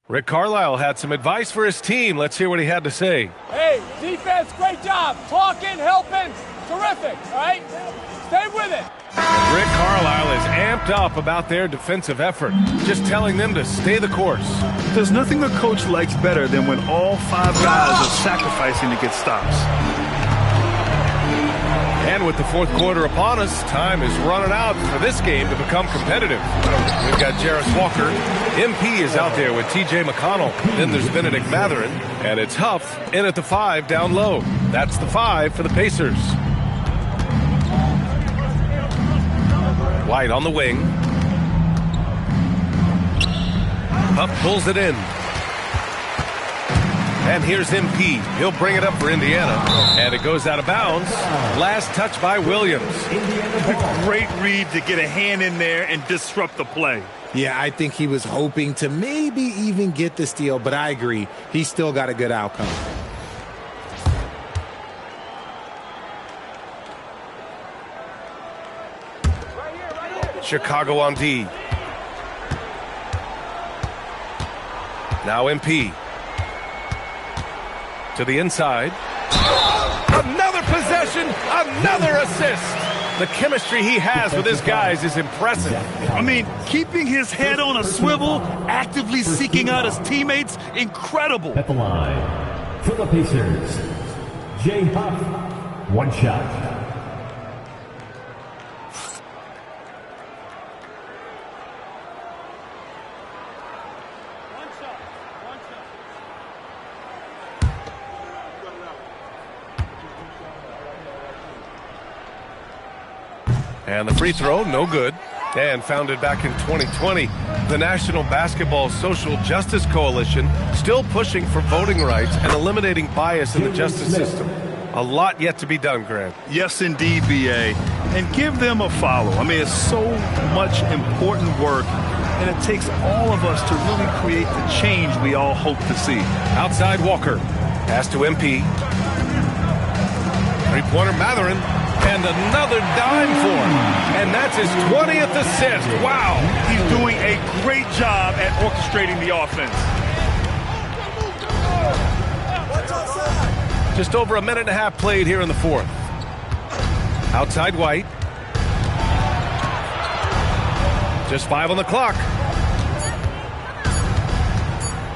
[SPEAKER 3] Rick Carlisle had some advice for his team. Let's hear what he had to say.
[SPEAKER 5] Hey, defense, great job. Talking, helping, terrific, all right? Stay with it.
[SPEAKER 3] Rick Carlisle is amped up about their defensive effort, just telling them to stay the course.
[SPEAKER 4] There's nothing a coach likes better than when all 5 guys are sacrificing to get stops.
[SPEAKER 3] And with the fourth quarter upon us, time is running out for this game to become competitive. We've got Jarris Walker. MP is out there with T.J. McConnell. Then there's Benedict Mathurin. And it's Huff in at the 5 down low. That's the 5 for the Pacers. White on the wing. Huff pulls it in. And here's MP. He'll bring it up for Indiana. And it goes out of bounds. Last touch by Williams.
[SPEAKER 4] A great read to get a hand in there and disrupt the play.
[SPEAKER 6] Yeah, I think he was hoping to maybe even get the steal, but I agree. He still got a good outcome.
[SPEAKER 3] Chicago on D. Now MP. To the inside. Another possession, another assist. The chemistry he has with his guys is impressive.
[SPEAKER 4] I mean, keeping his head on a swivel, actively seeking out his teammates, incredible.
[SPEAKER 2] At the line, for the Pacers, Jay Huff, 1 shot.
[SPEAKER 3] And the free throw, no good. And founded back in 2020, the National Basketball Social Justice Coalition still pushing for voting rights and eliminating bias in the justice system. A lot yet to be done, Grant.
[SPEAKER 4] Yes, indeed, B.A. And give them a follow. I mean, it's so much important work, and it takes all of us to really create the change we all hope to see.
[SPEAKER 3] Outside Walker. Pass to MP. Three-pointer Mathurin. And another dime for him. And that's his 20th assist. Wow.
[SPEAKER 4] He's doing a great job at orchestrating the offense.
[SPEAKER 3] Just over a minute and a half played here in the fourth. Outside White. Just 5 on the clock.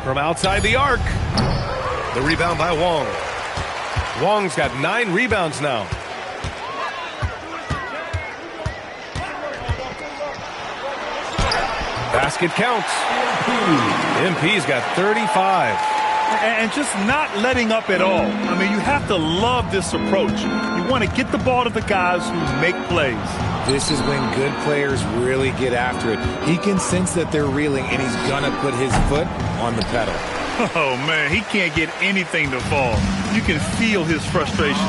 [SPEAKER 3] From outside the arc. The rebound by Wong. Wong's got 9 rebounds now. Basket counts. MP's got 35.
[SPEAKER 4] And just not letting up at all. I mean, you have to love this approach. You want to get the ball to the guys who make plays.
[SPEAKER 6] This is when good players really get after it. He can sense that they're reeling, and he's going to put his foot on the pedal.
[SPEAKER 4] Oh, man, he can't get anything to fall. You can feel his frustration.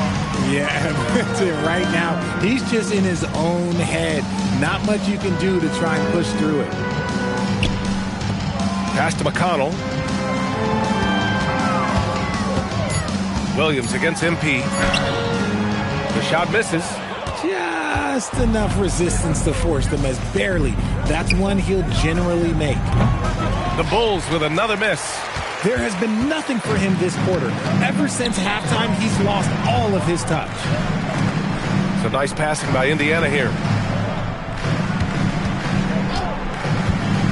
[SPEAKER 6] Yeah, that's it. Right now, he's just in his own head. Not much you can do to try and push through it.
[SPEAKER 3] Pass to McConnell. Williams against MP. The shot misses.
[SPEAKER 6] Just enough resistance to force them as barely. That's one he'll generally make.
[SPEAKER 3] The Bulls with another miss.
[SPEAKER 6] There has been nothing for him this quarter. Ever since halftime, he's lost all of his touch.
[SPEAKER 3] Some nice passing by Indiana here.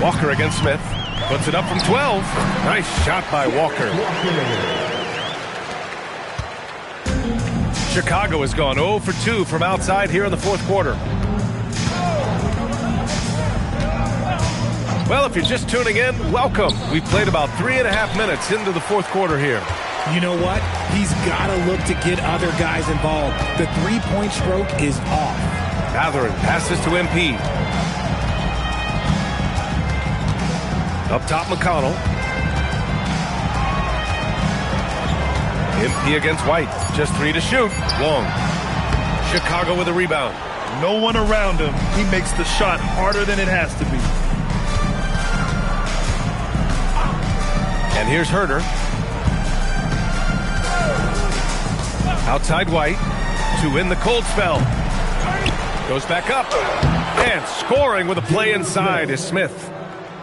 [SPEAKER 3] Walker against Smith. Puts it up from 12. Nice shot by Walker. Chicago has gone 0 for 2 from outside here in the fourth quarter. Well, if you're just tuning in, welcome. We've played about 3.5 minutes into the fourth quarter here.
[SPEAKER 6] You know what? He's got to look to get other guys involved. The three-point stroke is off.
[SPEAKER 3] Matherin passes to MP. Up top, McConnell. MP against White. Just 3 to shoot. Long. Chicago with a rebound.
[SPEAKER 4] No one around him. He makes the shot harder than it has to be.
[SPEAKER 3] And here's Herder. Outside White. To win the cold spell. Goes back up. And scoring with a play inside is Smith.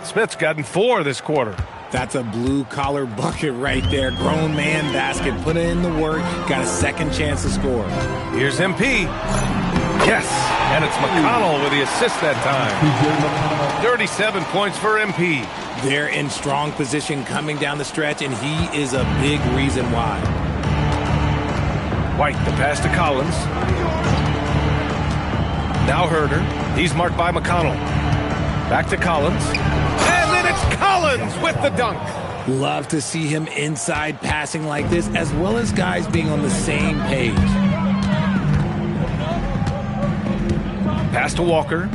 [SPEAKER 3] Smith's gotten 4 this quarter.
[SPEAKER 6] That's a blue-collar bucket right there. Grown man basket. Put in the work. Got a second chance to score.
[SPEAKER 3] Here's MP. Yes. And it's McConnell with the assist that time. 37 points for MP.
[SPEAKER 6] They're in strong position coming down the stretch, and he is a big reason why.
[SPEAKER 3] White, the pass to Collins. Now Herder. He's marked by McConnell. Back to Collins. And then it's Collins with the dunk.
[SPEAKER 6] Love to see him inside passing like this, as well as guys being on the same page.
[SPEAKER 3] Pass to Walker.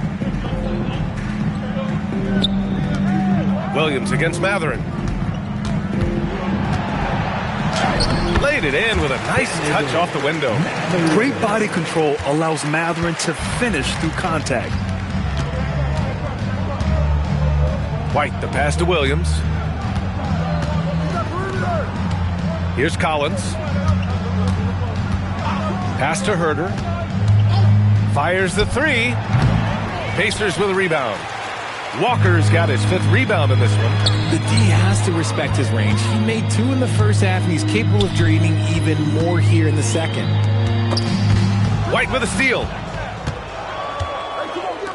[SPEAKER 3] Williams against Matherin. Laid it in with a nice touch off the window.
[SPEAKER 4] Great body control allows Matherin to finish through contact.
[SPEAKER 3] White, the pass to Williams. Here's Collins. Pass to Herder. Fires the 3. Pacers with a rebound. Walker's got his 5th rebound in this one.
[SPEAKER 6] The D has to respect his range. He made 2 in the first half, and he's capable of draining even more here in the second.
[SPEAKER 3] White with a steal.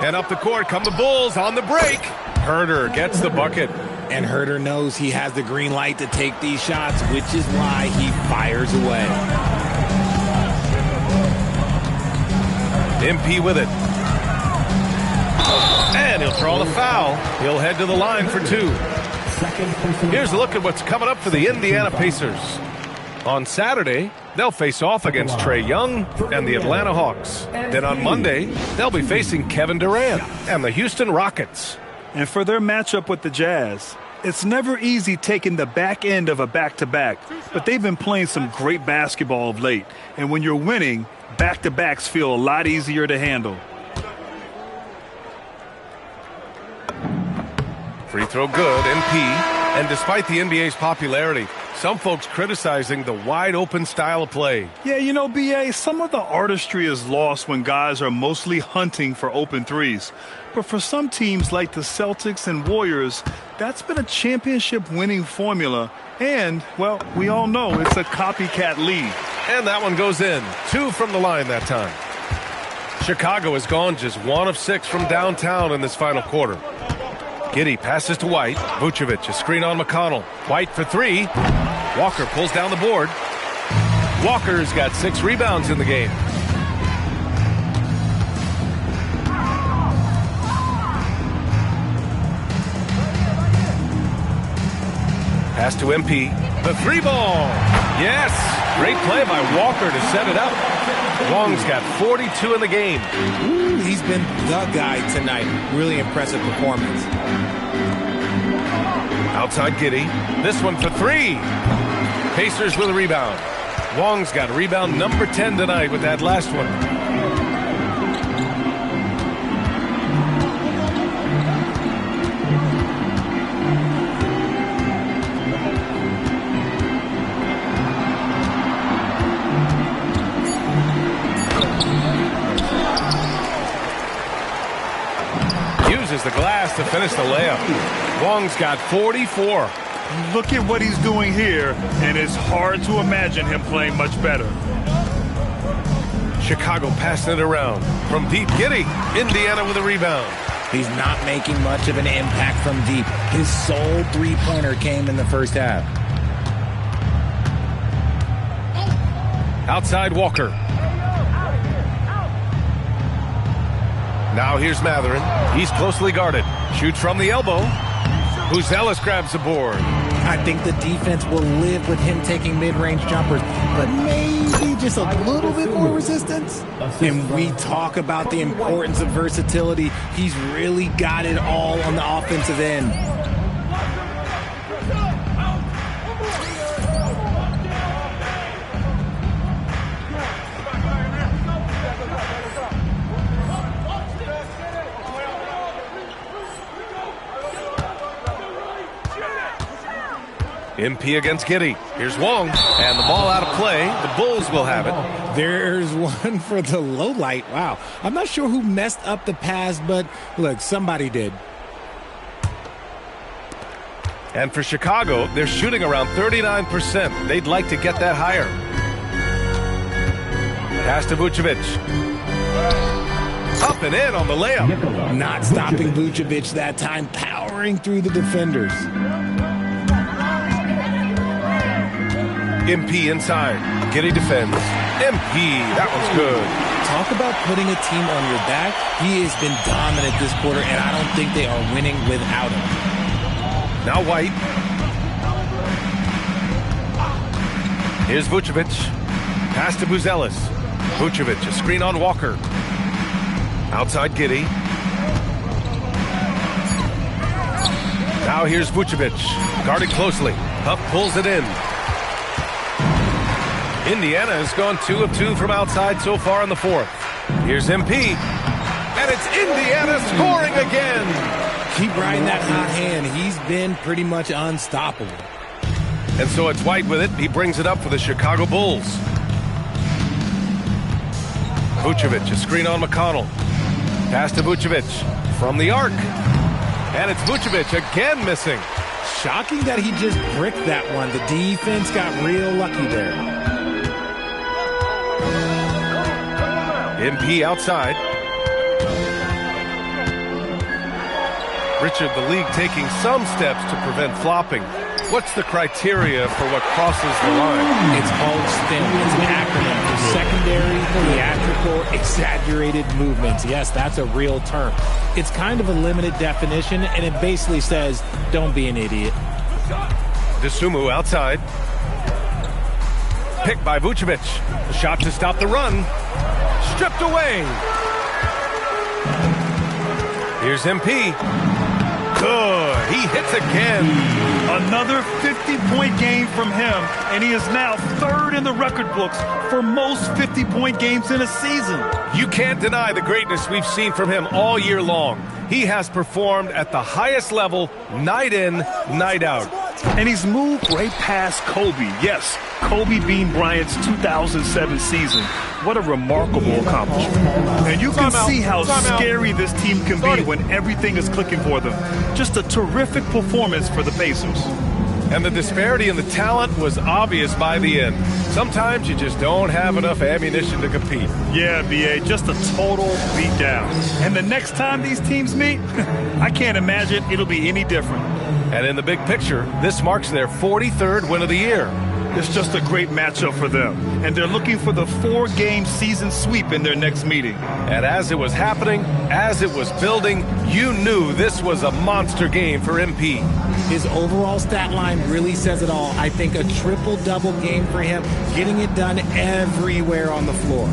[SPEAKER 3] And up the court come the Bulls on the break. Herder gets the bucket.
[SPEAKER 6] And Herder knows he has the green light to take these shots, which is why he fires away.
[SPEAKER 3] MP with it. And he'll draw the foul. He'll head to the line for 2. Here's a look at what's coming up for the Indiana Pacers. On Saturday, they'll face off against Trae Young and the Atlanta Hawks. Then on Monday, they'll be facing Kevin Durant and the Houston Rockets.
[SPEAKER 4] And for their matchup with the Jazz, it's never easy taking the back end of a back-to-back, but they've been playing some great basketball of late. And when you're winning, back-to-backs feel a lot easier to handle.
[SPEAKER 3] Free throw good, MP. And despite the NBA's popularity, some folks criticizing the wide-open style of play.
[SPEAKER 4] Yeah, you know, B.A., some of the artistry is lost when guys are mostly hunting for open threes. But for some teams like the Celtics and Warriors, that's been a championship-winning formula. And, well, we all know it's a copycat league.
[SPEAKER 3] And that one goes in. 2 from the line that time. Chicago has gone just 1 of 6 from downtown in this final quarter. Giddey passes to White. Vucevic, a screen on McConnell. White for 3. Walker pulls down the board. Walker's got 6 rebounds in the game. Pass to MP. The 3-ball. Yes! Great play by Walker to set it up. Wong's got 42 in the game.
[SPEAKER 6] Ooh, he's been the guy tonight. Really impressive performance.
[SPEAKER 3] Outside Giddey. This one for 3. Pacers with a rebound. Wong's got rebound number 10 tonight with that last one. Uses the glass to finish the layup. Wong's got 44.
[SPEAKER 4] Look at what he's doing here, and it's hard to imagine him playing much better.
[SPEAKER 3] Chicago passing it around. From deep, Giddey. Indiana with a rebound.
[SPEAKER 6] He's not making much of an impact from deep. His sole three-pointer came in the first half.
[SPEAKER 3] Outside Walker. Now here's Matherin. He's closely guarded. Shoots from the elbow. Buzelis grabs the board.
[SPEAKER 6] I think the defense will live with him taking mid-range jumpers, but maybe just a little bit more resistance. And we talk about the importance of versatility. He's really got it all on the offensive end.
[SPEAKER 3] MP against Giddey. Here's Wong. And the ball out of play. The Bulls will have it.
[SPEAKER 6] There's one for the low light. Wow. I'm not sure who messed up the pass, but look, somebody did.
[SPEAKER 3] And for Chicago, they're shooting around 39%. They'd like to get that higher. Pass to Vucevic. Up and in on the layup.
[SPEAKER 6] Not stopping Vucevic that time, powering through the defenders.
[SPEAKER 3] MP inside. Giddey defends. MP, that one's good.
[SPEAKER 6] Talk about putting a team on your back. He has been dominant this quarter, and I don't think they are winning without him.
[SPEAKER 3] Now White. Here's Vucevic. Pass to Buzelis. Vucevic, a screen on Walker. Outside Giddey. Now here's Vucevic. Guarded closely. Huff pulls it in. Indiana has gone 2 of 2 from outside so far in the fourth. Here's MP. And it's Indiana scoring again.
[SPEAKER 6] Keep riding that hot hand. He's been pretty much unstoppable.
[SPEAKER 3] And so it's White with it. He brings it up for the Chicago Bulls. Vucevic, a screen on McConnell. Pass to Vucevic from the arc. And it's Vucevic again missing.
[SPEAKER 6] Shocking that he just bricked that one. The defense got real lucky there.
[SPEAKER 3] MP outside. Richard, the league taking some steps to prevent flopping. What's the criteria for what crosses the line?
[SPEAKER 6] It's called STEM. It's an acronym for secondary, theatrical, exaggerated movements. Yes, that's a real term. It's kind of a limited definition, and it basically says, don't be an idiot.
[SPEAKER 3] Dosunmu outside. Picked by Vucevic. The shot to stop the run. Stripped away. Here's MP. Good. He hits again.
[SPEAKER 4] Another 50-point game from him, and he is now 3rd in the record books for most 50-point games in a season.
[SPEAKER 3] You can't deny the greatness we've seen from him all year long. He has performed at the highest level, night in, night out.
[SPEAKER 4] And he's moved right past Kobe. Yes, Kobe Bean Bryant's 2007 season. What a remarkable accomplishment. And you can see how scary this team can be when everything is clicking for them. Just a terrific performance for the Pacers.
[SPEAKER 3] And the disparity in the talent was obvious by the end. Sometimes you just don't have enough ammunition to compete.
[SPEAKER 4] Yeah, B.A., just a total beatdown. And the next time these teams meet, I can't imagine it'll be any different.
[SPEAKER 3] And in the big picture, this marks their 43rd win of the year.
[SPEAKER 4] It's just a great matchup for them. And they're looking for the 4-game season sweep in their next meeting.
[SPEAKER 3] And as it was happening, as it was building, you knew this was a monster game for MP.
[SPEAKER 6] His overall stat line really says it all. I think a triple-double game for him, getting it done everywhere on the floor.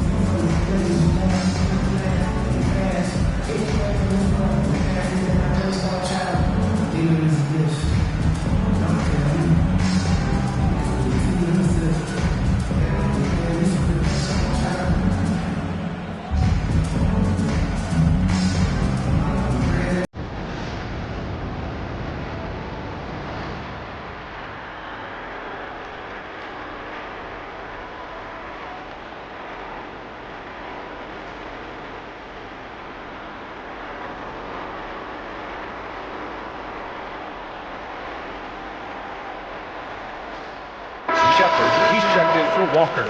[SPEAKER 2] He's checked in for Walker.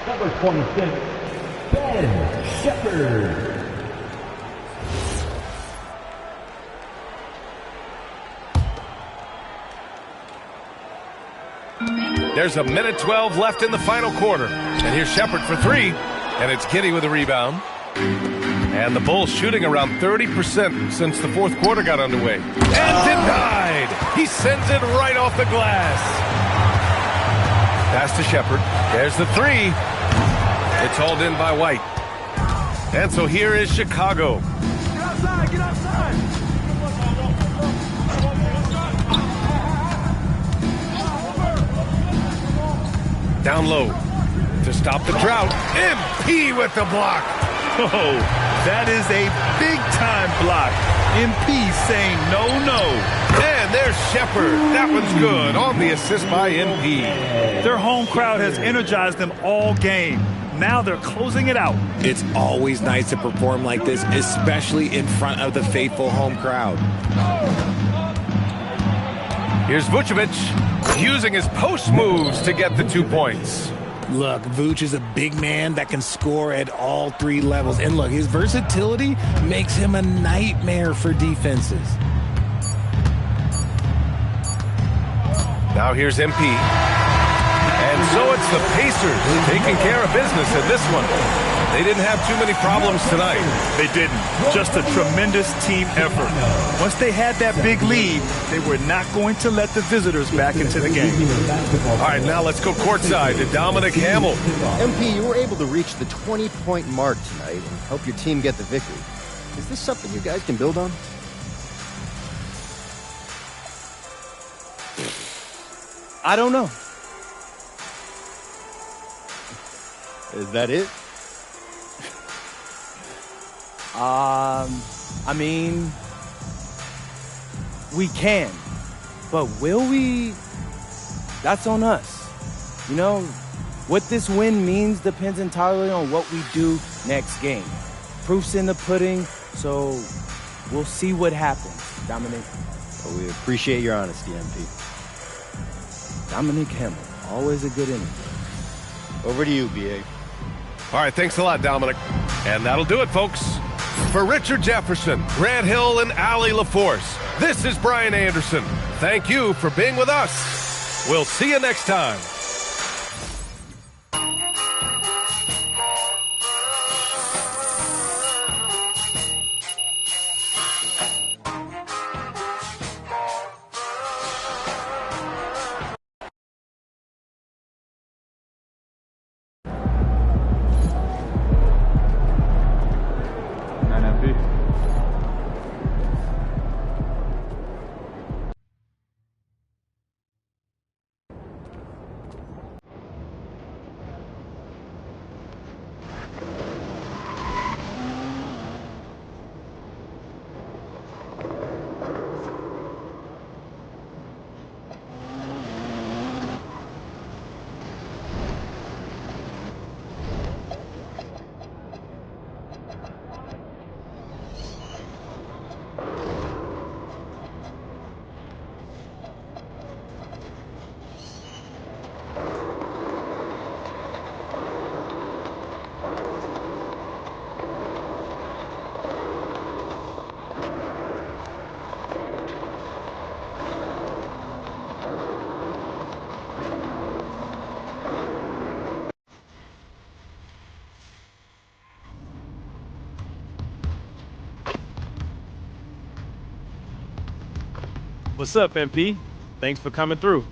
[SPEAKER 2] Number 26, Ben Shepherd.
[SPEAKER 3] There's a minute 12 left in the final quarter. And here's Shepherd for three. And it's Giddey with a rebound. And the Bulls shooting around 30% since the fourth quarter got underway. And denied! He sends it right off the glass. Pass to Shepherd. There's the three. It's hauled in by White. And so here is Chicago.
[SPEAKER 5] Get outside, get outside.
[SPEAKER 3] Down low to stop the drought. MP with the block.
[SPEAKER 4] Oh, that is a big-time block. MP saying no.
[SPEAKER 3] And there's Shepherd. That one's good on the assist by MP.
[SPEAKER 4] Their home crowd has energized them all game. Now they're closing it out.
[SPEAKER 6] It's always nice to perform like this, especially in front of the faithful home crowd.
[SPEAKER 3] Here's Vucevic using his post moves to get the 2 points.
[SPEAKER 6] Look, Vooch is a big man that can score at all three levels. And look, his versatility makes him a nightmare for defenses.
[SPEAKER 3] Now here's MP. And so it's the Pacers taking care of business in this one. They didn't have too many problems tonight.
[SPEAKER 4] They didn't. Just a tremendous team effort. Once they had that big lead, they were not going to let the visitors back into the game.
[SPEAKER 3] All right, now let's go courtside to Dominic Hamill.
[SPEAKER 11] MP, you were able to reach the 20-point mark tonight and help your team get the victory. Is this something you guys can build on?
[SPEAKER 1] I don't know.
[SPEAKER 11] Is that it?
[SPEAKER 1] I mean, we can, but will we? That's on us. You know, what this win means depends entirely on what we do next game. Proof's in the pudding, so we'll see what happens, Dominic.
[SPEAKER 11] Well, we appreciate your honesty, MP.
[SPEAKER 1] Dominic Hamill, always a good interview.
[SPEAKER 11] Over to you, BA.
[SPEAKER 3] All right, thanks a lot, Dominic. And that'll do it, folks. For Richard Jefferson, Grant Hill, and Allie LaForce, this is Brian Anderson. Thank you for being with us. We'll see you next time.
[SPEAKER 12] What's up, MP? Thanks for coming through.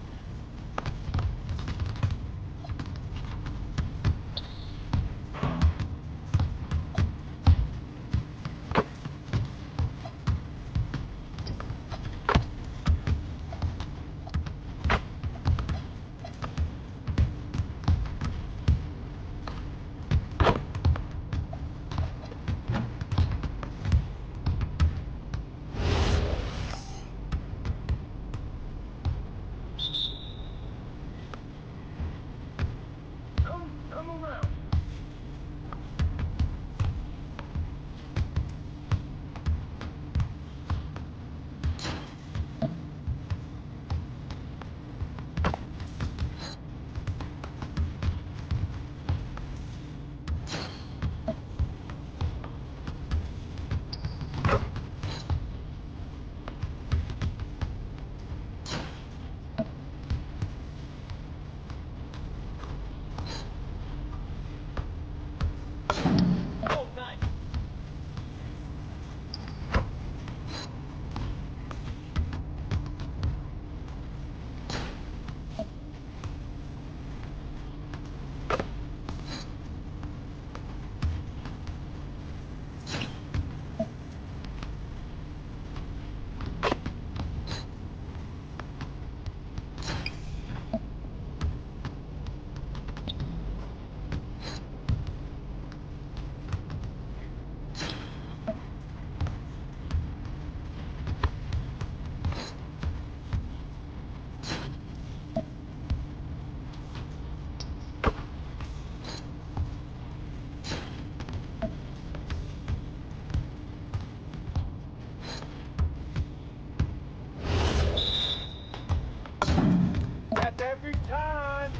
[SPEAKER 5] Every time.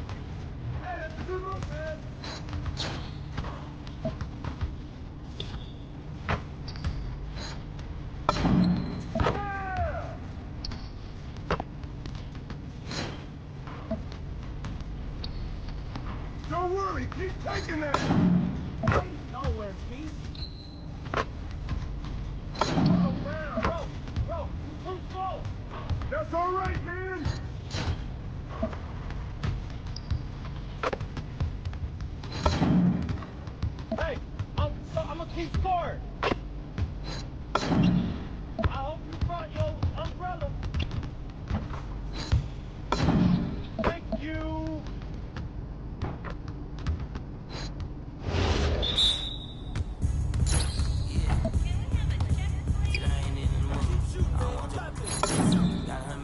[SPEAKER 5] Hey, that's a good look, man. Yeah! Don't worry, keep taking that. Nowhere, Pete. Oh, man. Bro, too slow. That's all right, man. Hey, I'm gonna keep scoring. I hope you brought your umbrella. Thank you.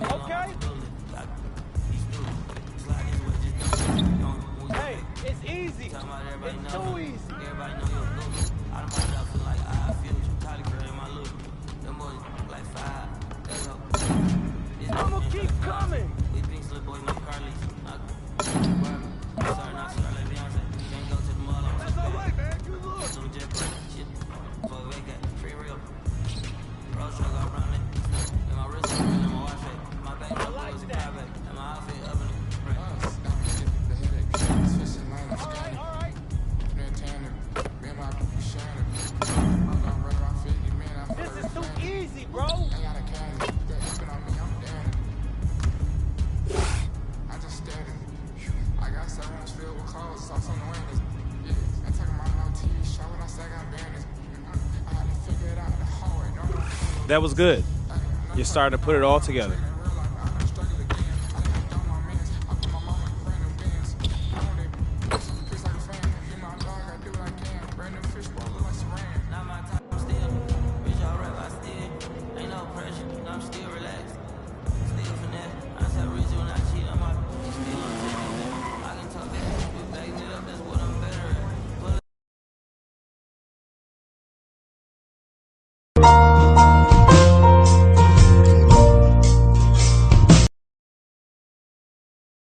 [SPEAKER 5] Okay. Hey, it's easy. It's too easy. I'm gonna keep coming. That's all right, man. Good look. I like that. All right. This is too easy, bro.
[SPEAKER 12] That was good. You're starting to put it all together.